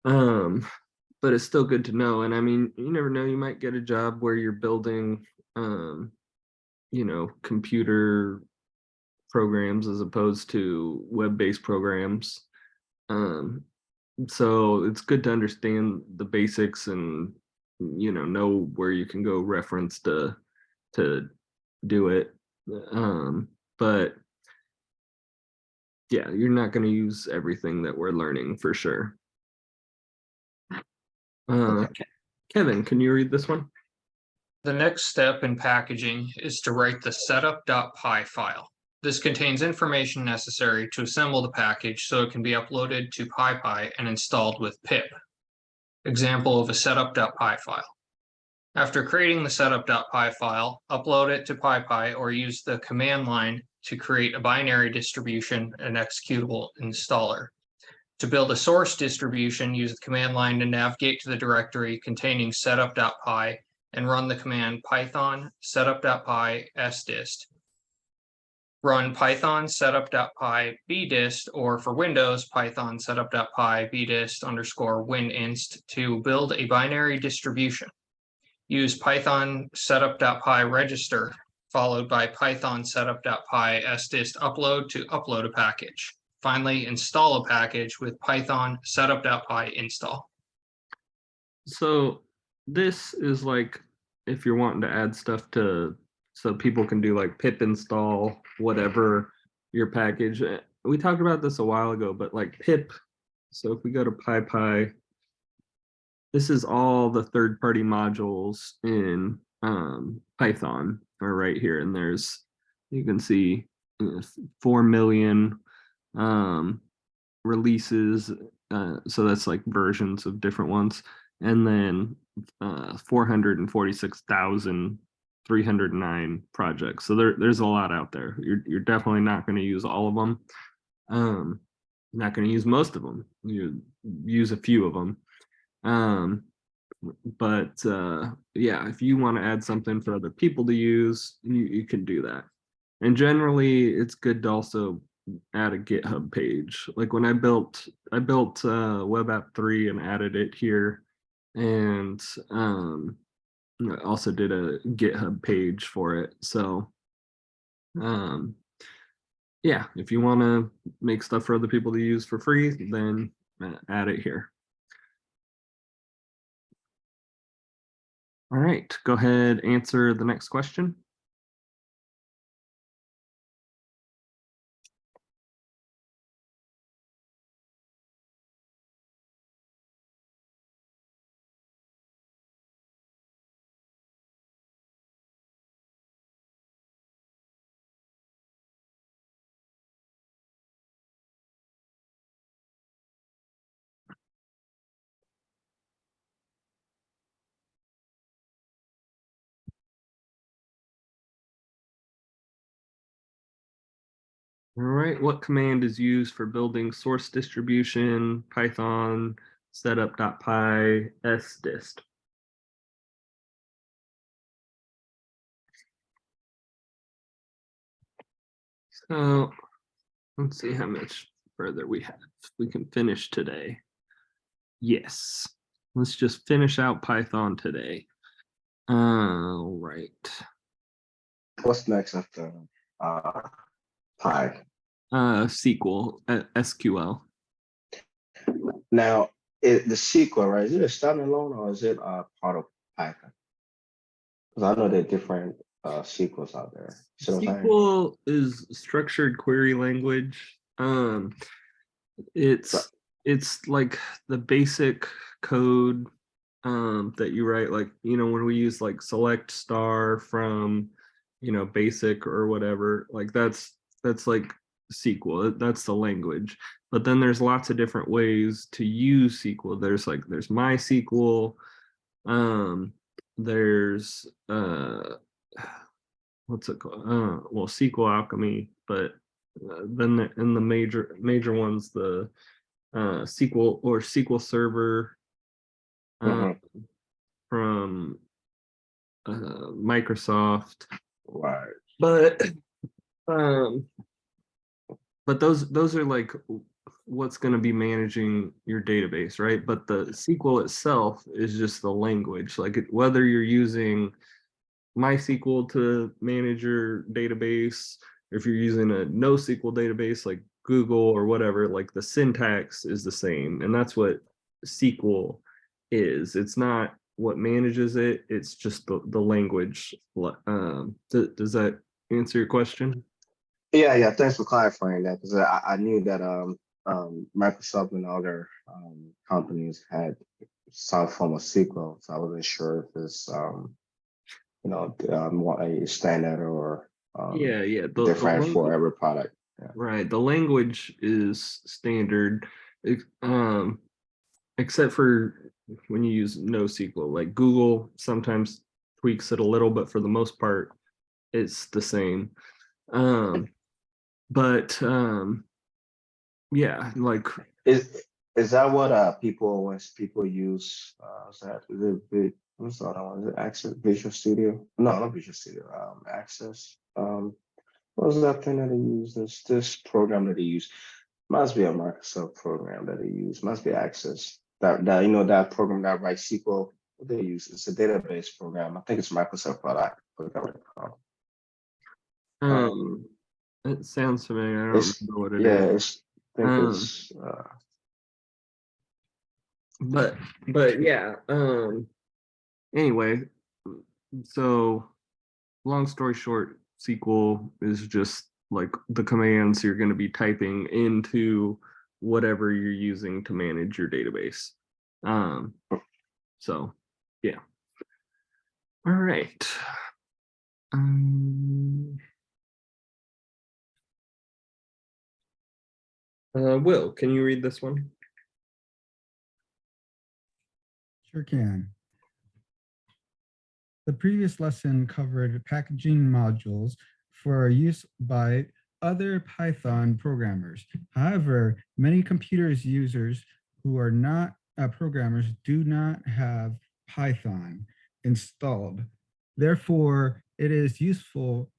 But it's still good to know. And I mean, you never know, you might get a job where you're building computer programs as opposed to web-based programs. So it's good to understand the basics and know where you can go reference to do it. But yeah, you're not going to use everything that we're learning for sure. Kevin, can you read this one? The next step in packaging is to write the setup.py file. This contains information necessary to assemble the package so it can be uploaded to PyPy and installed with pip. Example of a setup.py file. After creating the setup.py file, upload it to PyPy or use the command line to create a binary distribution and executable installer. To build a source distribution, use the command line to navigate to the directory containing setup.py and run the command python setup.py sdist. Run python setup.py bdist, or for Windows, python setup.py bdist_wininst to build a binary distribution. Use python setup.py register followed by python setup.py sdist upload to upload a package. Finally, install a package with python setup.py install. So this is like if you're wanting to add stuff to, so people can do like pip install whatever your package. We talked about this a while ago, but like pip. So if we go to PyPy, this is all the third-party modules in Python are right here, and there's, you can see 4 million releases, so that's like versions of different ones, and then 446,309 projects. So there's a lot out there. You're definitely not going to use all of them. Not going to use most of them. You use a few of them. But yeah, if you want to add something for other people to use, you can do that. And generally, it's good to also add a GitHub page. Like when I built Web App 3 and added it here, and I also did a GitHub page for it. So yeah, if you want to make stuff for other people to use for free, then add it here. All right, go ahead, answer the next question. All right, what command is used for building source distribution, Python, setup.py, sdist? So let's see how much further we have. We can finish today. Yes, let's just finish out Python today. All right. What's next after Pi? SQL, SQL. Now, the SQL, right? Is it a standalone or is it part of Python? Because I know there are different SQLs out there. See what I'm saying? SQL is structured query language. It's like the basic code that you write, like, you know, when we use like select star from, you know, basic or whatever, like that's like SQL. That's the language. But then there's lots of different ways to use SQL. There's MySQL. There's what's it called? Well, SQL Alchemy, but then in the major ones, the SQL or SQL Server from Microsoft. Right. But those are like what's going to be managing your database, right? But the SQL itself is just the language. Like whether you're using MySQL to manage your database, if you're using a NoSQL database like Google or whatever, like the syntax is the same. And that's what SQL is. It's not what manages it, it's just the language. Does that answer your question? Yeah. Thanks for clarifying that, because I knew that Microsoft and other companies had some form of SQL, so I wasn't sure if it's more a standard or Yeah. different for every product. Yeah. Right. The language is standard. except for when you use NoSQL, like Google sometimes tweaks it a little, but for the most part, it's the same. But yeah, like Is that what people when people use what's that? Is it what's the other one? Is it Access Visual Studio? No, not Visual Studio. Access. What was that thing that they use? This program that they use. Must be a Microsoft program that they use. Must be Access. That you know that program that writes SQL. What they use? It's a database program. I think it's Microsoft product. I forgot what it's called. it sounds familiar. I don't It's remember what it yeah. is. It's I think Um, it's but yeah. Anyway, so long story short, SQL is just like the commands you're going to be typing into whatever you're using to manage your database. So yeah. All right. Will, can you read this one? Sure can. The previous lesson covered packaging modules for use by other Python programmers. However, many computers users who are not programmers do not have Python installed. Therefore, it is useful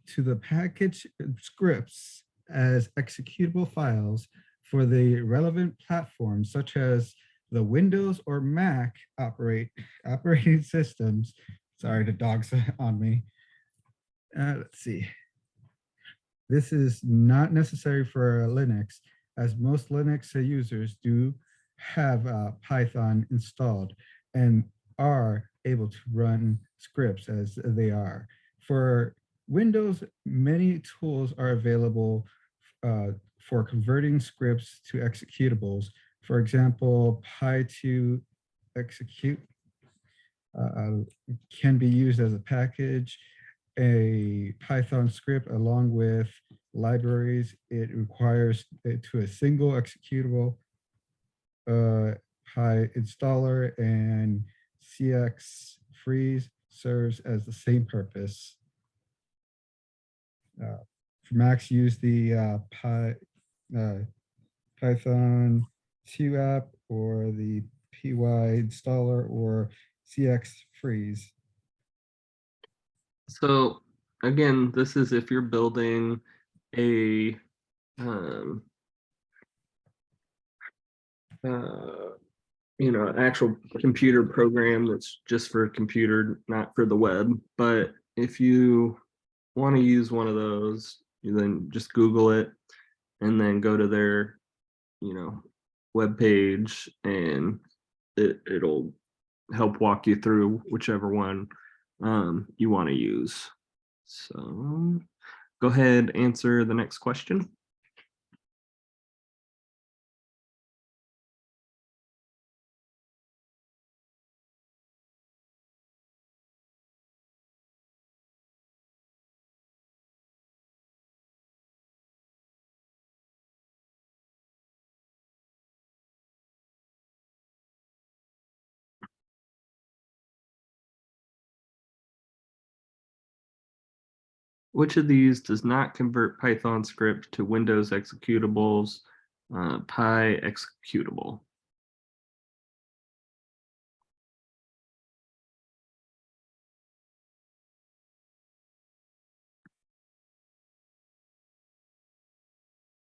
to the package scripts as executable files for the relevant platforms such as the Windows or Mac operating systems. Sorry, the dog's on me. Let's see. This is not necessary for Linux, as most Linux users do have Python installed and are able to run scripts as they are. For Windows, many tools are available for converting scripts to executables. For example, Py2 execute can be used as a package. A Python script along with libraries, it requires it to a single executable Py installer, and CX freeze serves as the same purpose. For Macs, use the Python 2 app or the py installer or CX freeze. So again, this is if you're building a actual computer program that's just for a computer, not for the web. But if you want to use one of those, you then just Google it and then go to their, web page, and it'll help walk you through whichever one you want to use. So go ahead, answer the next question. Which of these does not convert Python script to Windows executables? Py executable.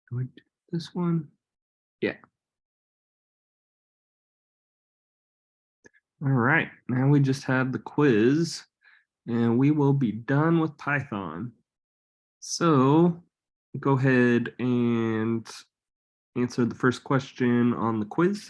Do I do this one? Yeah. All right, now we just have the quiz and we will be done with Python. So go ahead and answer the first question on the quiz.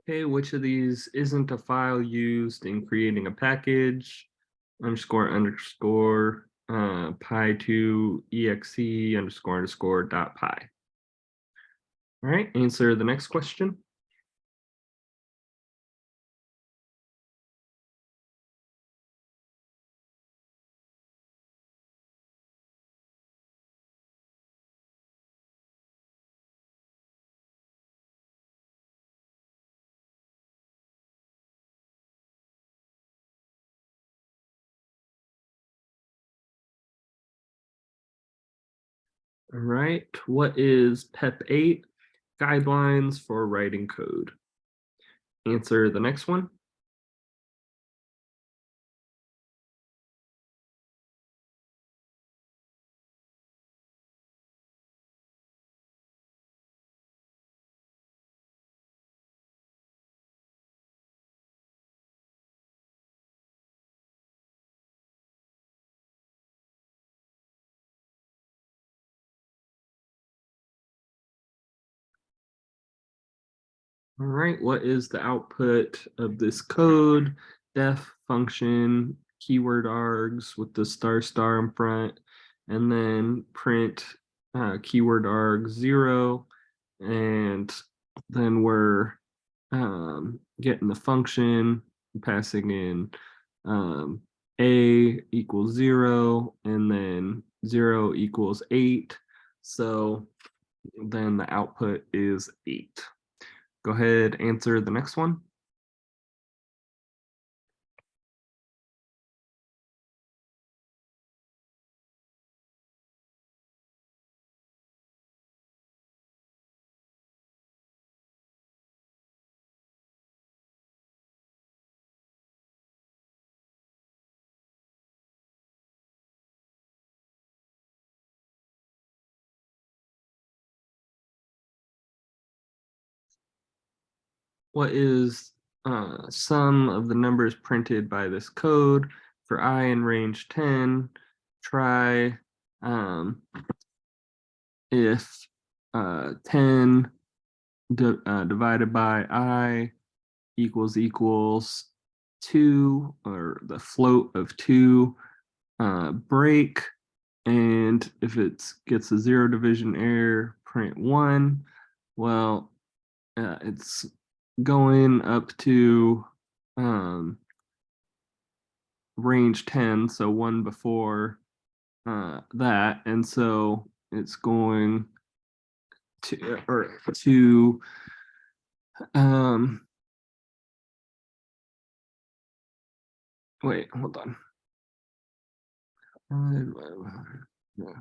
Okay, which of these isn't a file used in creating a package? Underscore underscore pi2 exe underscore underscore dot pi. All right, answer the next question. All right, what is PEP 8? Guidelines for writing code. Answer the next one. All right, what is the output of this code? Def function, keyword args with the star star in front, and then print keyword arg 0, and then we're getting the function, passing in a equals 0, and then 0 equals 8. So then the output is 8. Go ahead, answer the next one. What is sum of the numbers printed by this code for I in range 10? Try if 10 divided by I equals 2, or the float of 2, break, and if it gets a 0 division error, print 1. Well, it's going up to range 10, so one before that, and so it's going to wait, hold on. Yeah.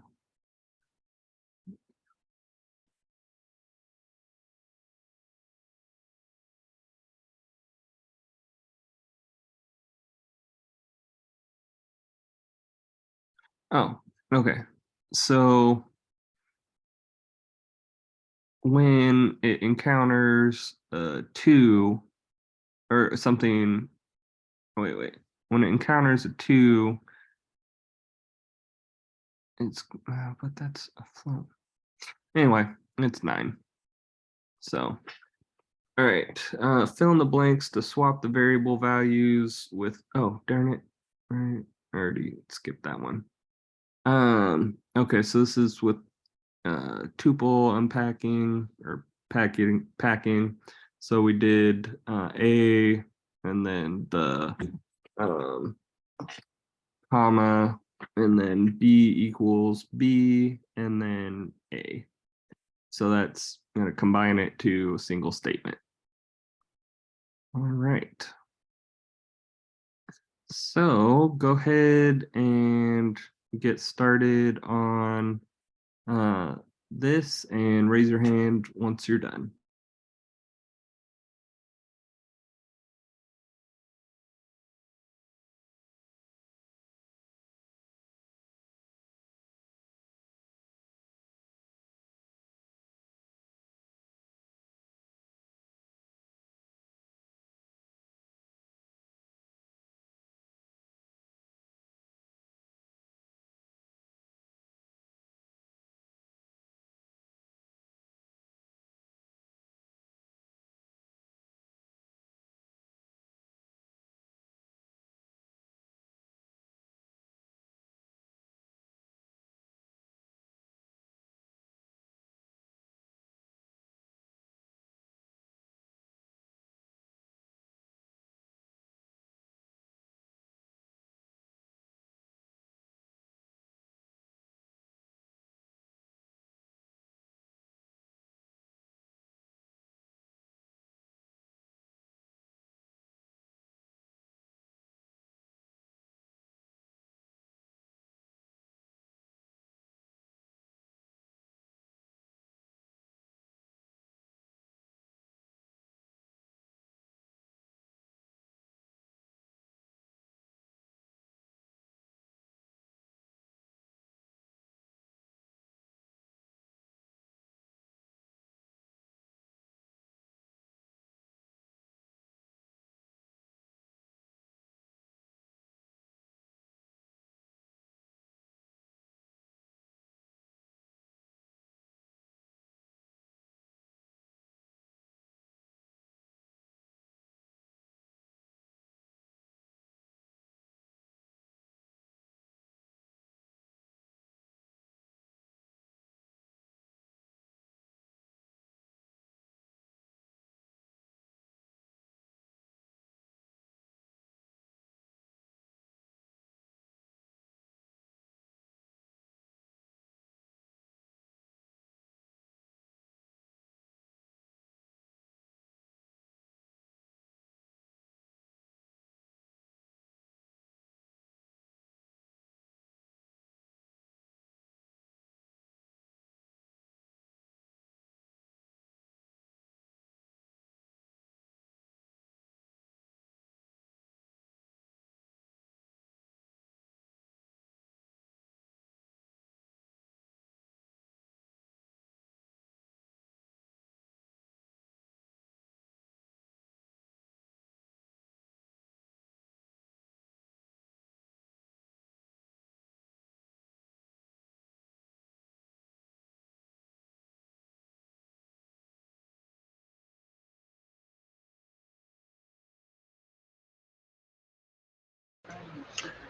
Oh, okay. So when it encounters 2 or something, wait. When it encounters a 2, it's but that's a float. Anyway, it's 9. So, all right. Fill in the blanks to swap the variable values with. Oh, darn it! All right, I already skipped that one. Okay, so this is with tuple unpacking or packing. So we did a, and then the comma, and then b equals b, and then a. So that's going to combine it to a single statement. All right. So go ahead and get started on this and raise your hand once you're done.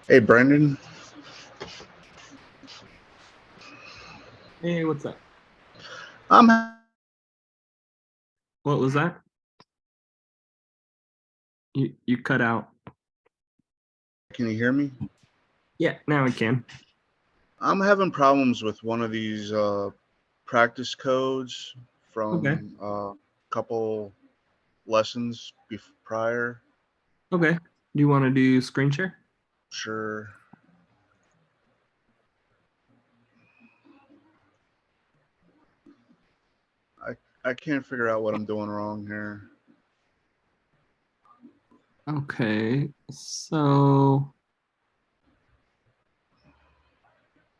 Hey, Brendan. Hey, what's up? I'm What was that? You cut out. Can you hear me? Yeah, now I can. I'm having problems with one of these practice codes Okay. from a couple lessons prior. Okay. Do you want to do screen share? Sure. I can't figure out what I'm doing wrong here. Okay. So,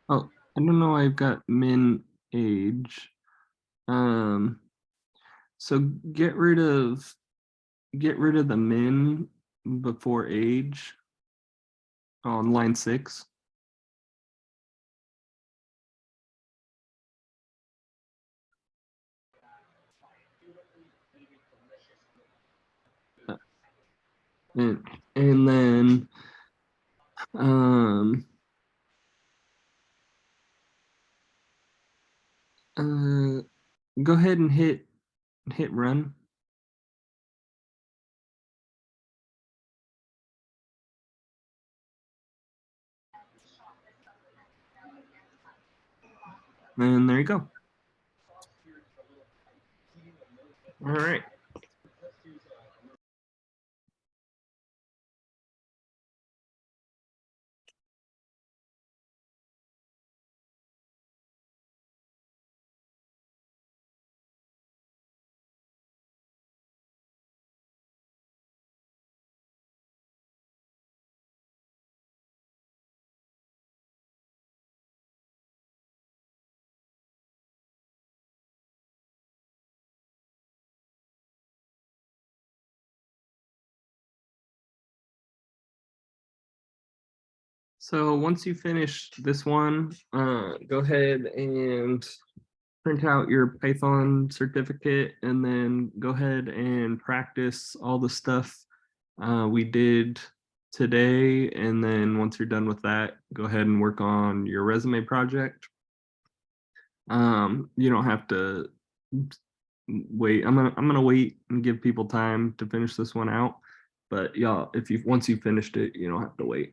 oh, I don't know. I've got min age. So get rid of the min before age on line 6. And then go ahead and hit run. And there you go. All right. So once you finish this one, go ahead and print out your Python certificate, and then go ahead and practice all the stuff we did today. And then once you're done with that, go ahead and work on your resume project. You don't have to wait. I'm gonna wait and give people time to finish this one out. But y'all, if you once you finished it, you don't have to wait.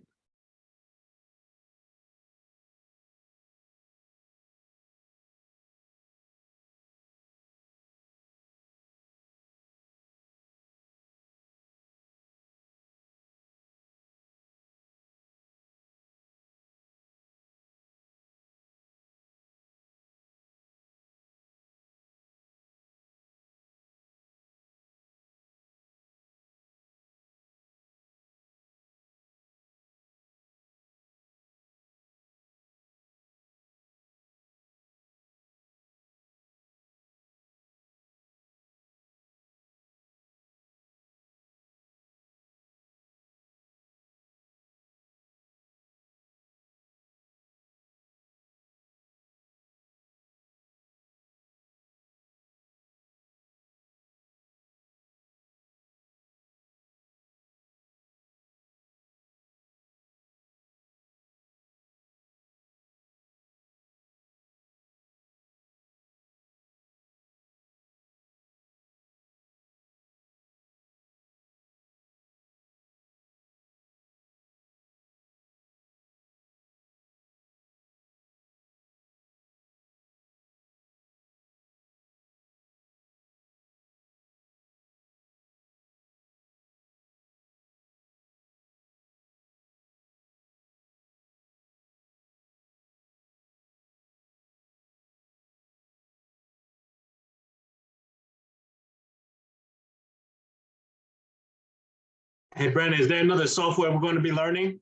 Hey, Brandon, is there another software we're going to be learning?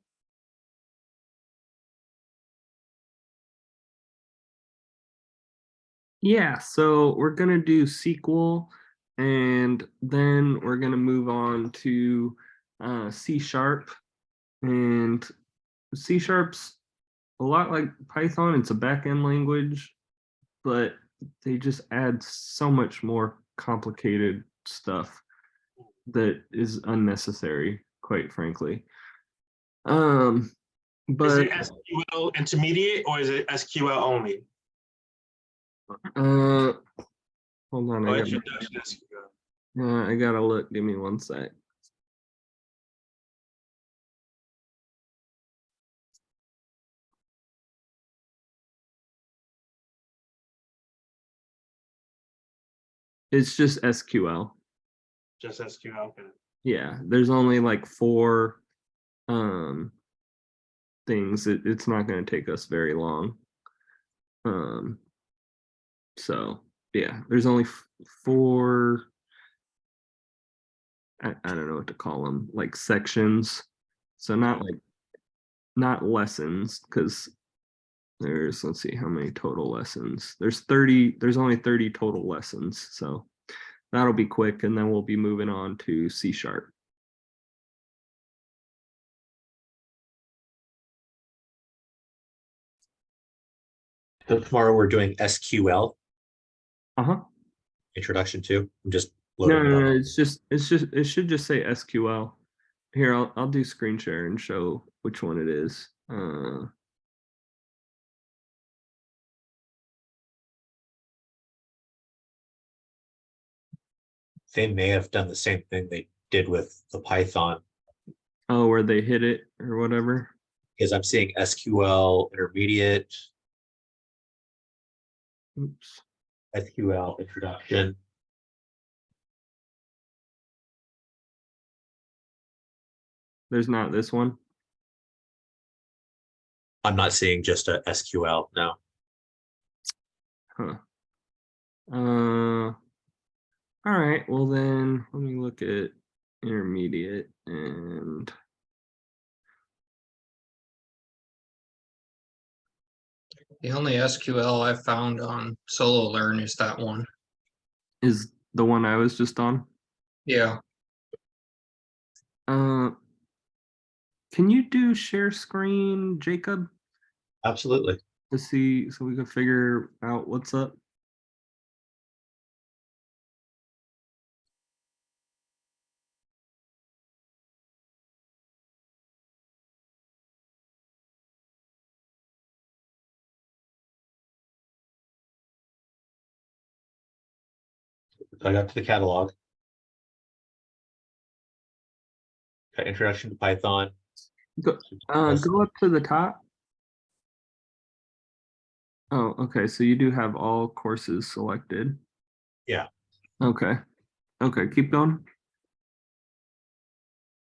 Yeah, so we're gonna do SQL, and then we're gonna move on to C#, and C#'s a lot like Python. It's a backend language, but they just add so much more complicated stuff that is unnecessary, quite frankly. Is but it SQL intermediate or is it SQL only? hold on, Or introduction SQL? I gotta look. Give me one sec. It's just SQL. Just SQL. Okay. Yeah, there's only like 4 things. It's not going to take us very long. So yeah, there's only 4. I don't know what to call them, like sections. So not lessons, because let's see how many total lessons. There's only 30 total lessons. So that'll be quick, and then we'll be moving on to C#. So tomorrow we're doing SQL Uh-huh. introduction to. I'm just No, loading it up. it should just say SQL. Here, I'll do screen share and show which one it is. They may have done the same thing they did with the Python, Oh, where they hit it or whatever. because I'm seeing SQL intermediate, Oops. SQL introduction. There's not this one. I'm not seeing just a SQL now. Huh. All right. Well, then let me look at intermediate and The only SQL I found on Sololearn is that one. is the one I was just on. Yeah. Can you do share screen, Jacob, Absolutely. to see so we can figure out what's up? I got to the catalog. Got introduction to Python. Go up to the top. Oh, okay. So you do have all courses selected. Yeah. Okay. Okay. Keep going.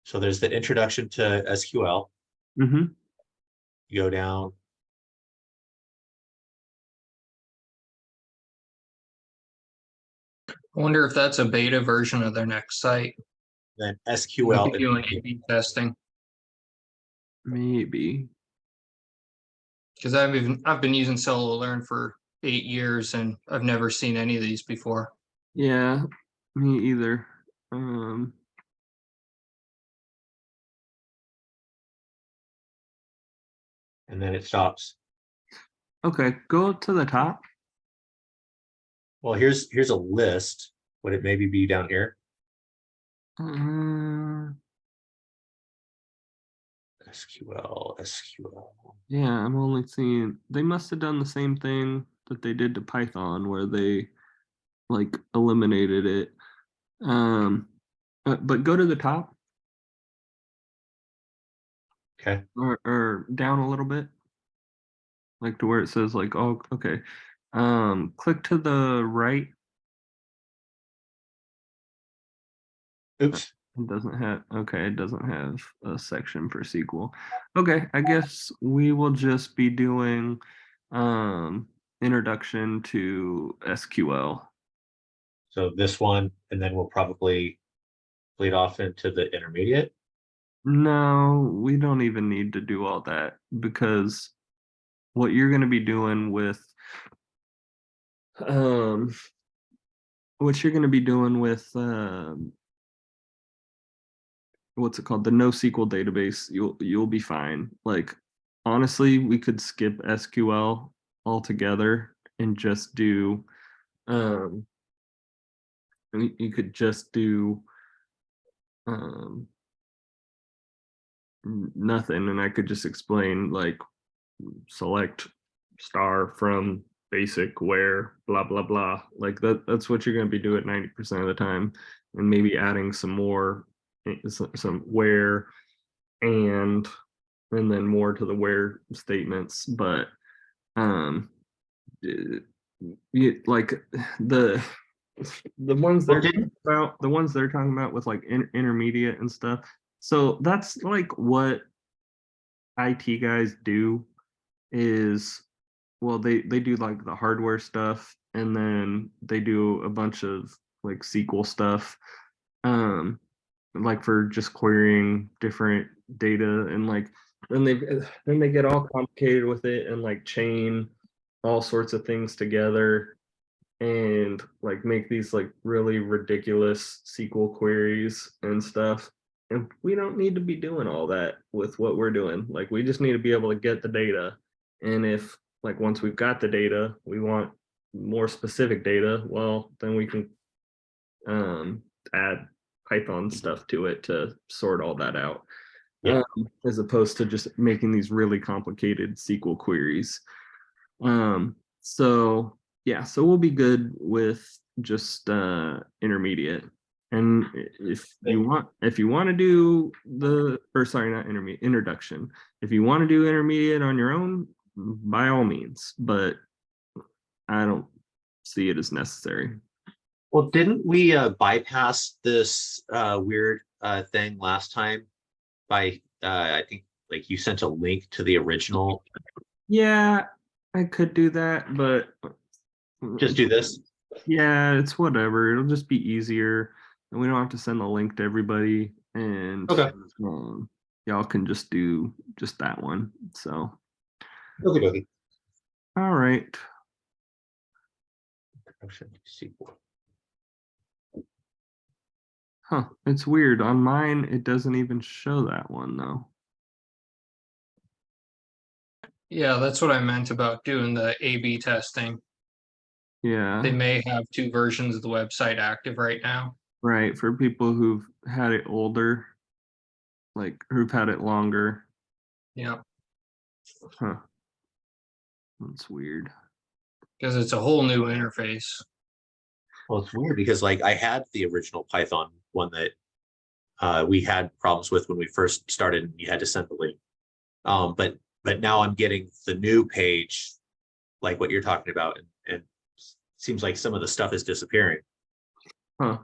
So there's the introduction to SQL. Mm-hmm. You go down. I wonder if that's a beta version of their next site. Then They'll SQL. be doing A/B testing. Maybe. Because I've been using Sololearn for 8 years and I've never seen any of these before. Yeah, me either. And then it stops. Okay, go up to the top. Well, here's a list. Would it maybe be down here? SQL. Yeah, I'm only seeing they must have done the same thing that they did to Python, where they like eliminated it. But go to the top. Okay. Or down a little bit, like to where it says like, oh, okay. Click to the right. Oops. It doesn't have, okay, it doesn't have a section for SQL. Okay, I guess we will just be doing introduction to SQL. So this one, and then we'll probably bleed off into the intermediate. No, we don't even need to do all that, because what you're going to be doing with what's it called, the NoSQL database, you'll be fine. Like, honestly, we could skip SQL altogether and just do you could just do nothing, and I could just explain like select star from basic where blah blah blah, like that's what you're going to be doing 90% of the time, and maybe adding some more, some where and then more to the where statements. But like the ones they're talking about, with like intermediate and stuff, so that's like what IT guys do is, well, they do like the hardware stuff, and then they do a bunch of like SQL stuff, like for just querying different data, and like then they get all complicated with it and like chain all sorts of things together and like make these like really ridiculous SQL queries and stuff. And we don't need to be doing all that with what we're doing. Like we just need to be able to get the data. And if like once we've got the data, we want more specific data, well, then we can add Python stuff to it to sort all that out. Yeah. As opposed to just making these really complicated SQL queries. So yeah, so we'll be good with just intermediate. And if you want to do the, or sorry, not intermediate, introduction. If you want to do intermediate on your own, by all means, but I don't see it as necessary. Well, didn't we bypass this weird thing last time by I think like you sent a link to the original? Yeah, I could do that, but Just do this. yeah, it's whatever. It'll just be easier, and we don't have to send the link to everybody. And Okay. y'all can just do just that one. So, Okay. all right. Huh? It's weird. On mine, it doesn't even show that one though. Yeah, that's what I meant about doing the A/B testing. Yeah. They may have two versions of the website active right now. Right, for people who've had it older, like who've had it longer. Yeah, Huh. That's weird. because it's a whole new interface. Well, it's weird because like I had the original Python one that we had problems with when we first started, and you had to send the link. But now I'm getting the new page, like what you're talking about, and seems like some of the stuff is disappearing. Huh.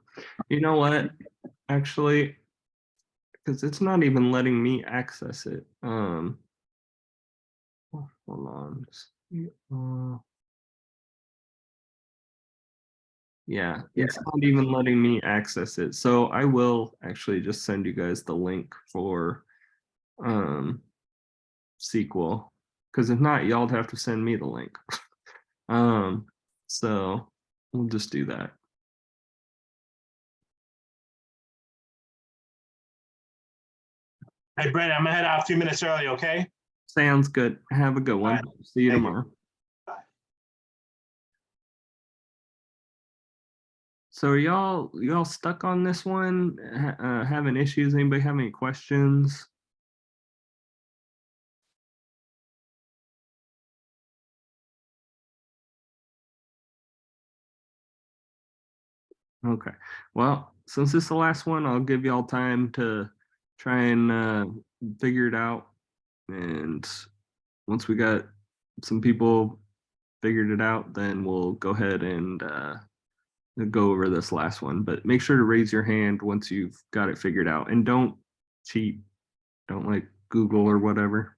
You know what? Actually, because it's not even letting me access it. Hold on. Yeah, it's not even letting me access it. So I will actually just send you guys the link for SQL, because if not, y'all have to send me the link. So we'll just do that. Hey, Brandon, I'm gonna head out a few minutes early, okay? Sounds good. Have a good one. All right. See you Thank you. tomorrow. Bye. So are y'all stuck on this one? Having issues? Anybody have any questions? Okay. Well, since this is the last one, I'll give y'all time to try and figure it out. And once we got some people figured it out, then we'll go ahead and go over this last one. But make sure to raise your hand once you've got it figured out, and don't cheat. Don't like Google or whatever.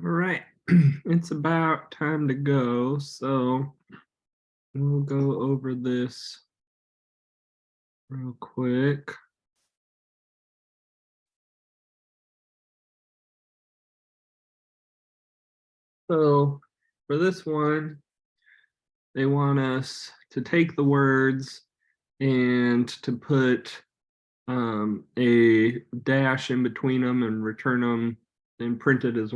All right, it's about time to go, so we'll go over this real quick. So for this one, they want us to take the words and to put a dash in between them and return them and print it as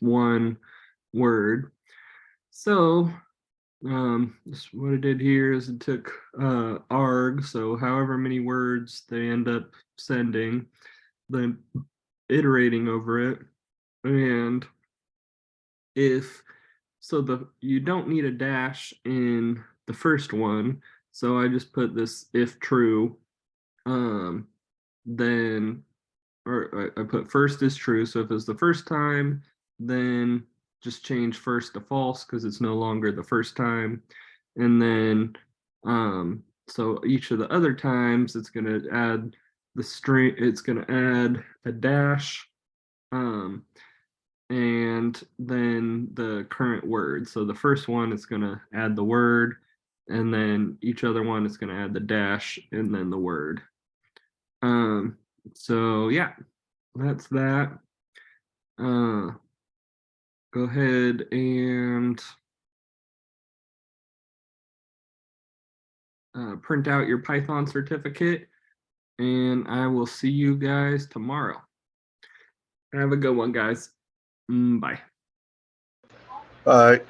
one word. So what I did here is it took arg, so however many words they end up sending, then iterating over it, and if so you don't need a dash in the first one, so I just put this if true, then or I put first is true, so if it's the first time, then just change first to false because it's no longer the first time. And then so each of the other times it's going to add the string, it's going to add a dash, and then the current word. So the first one is going to add the word, and then each other one is going to add the dash and then the word. So yeah, that's that. Go ahead and print out your Python certificate, and I will see you guys tomorrow. Have a good one, guys. Bye. Bye.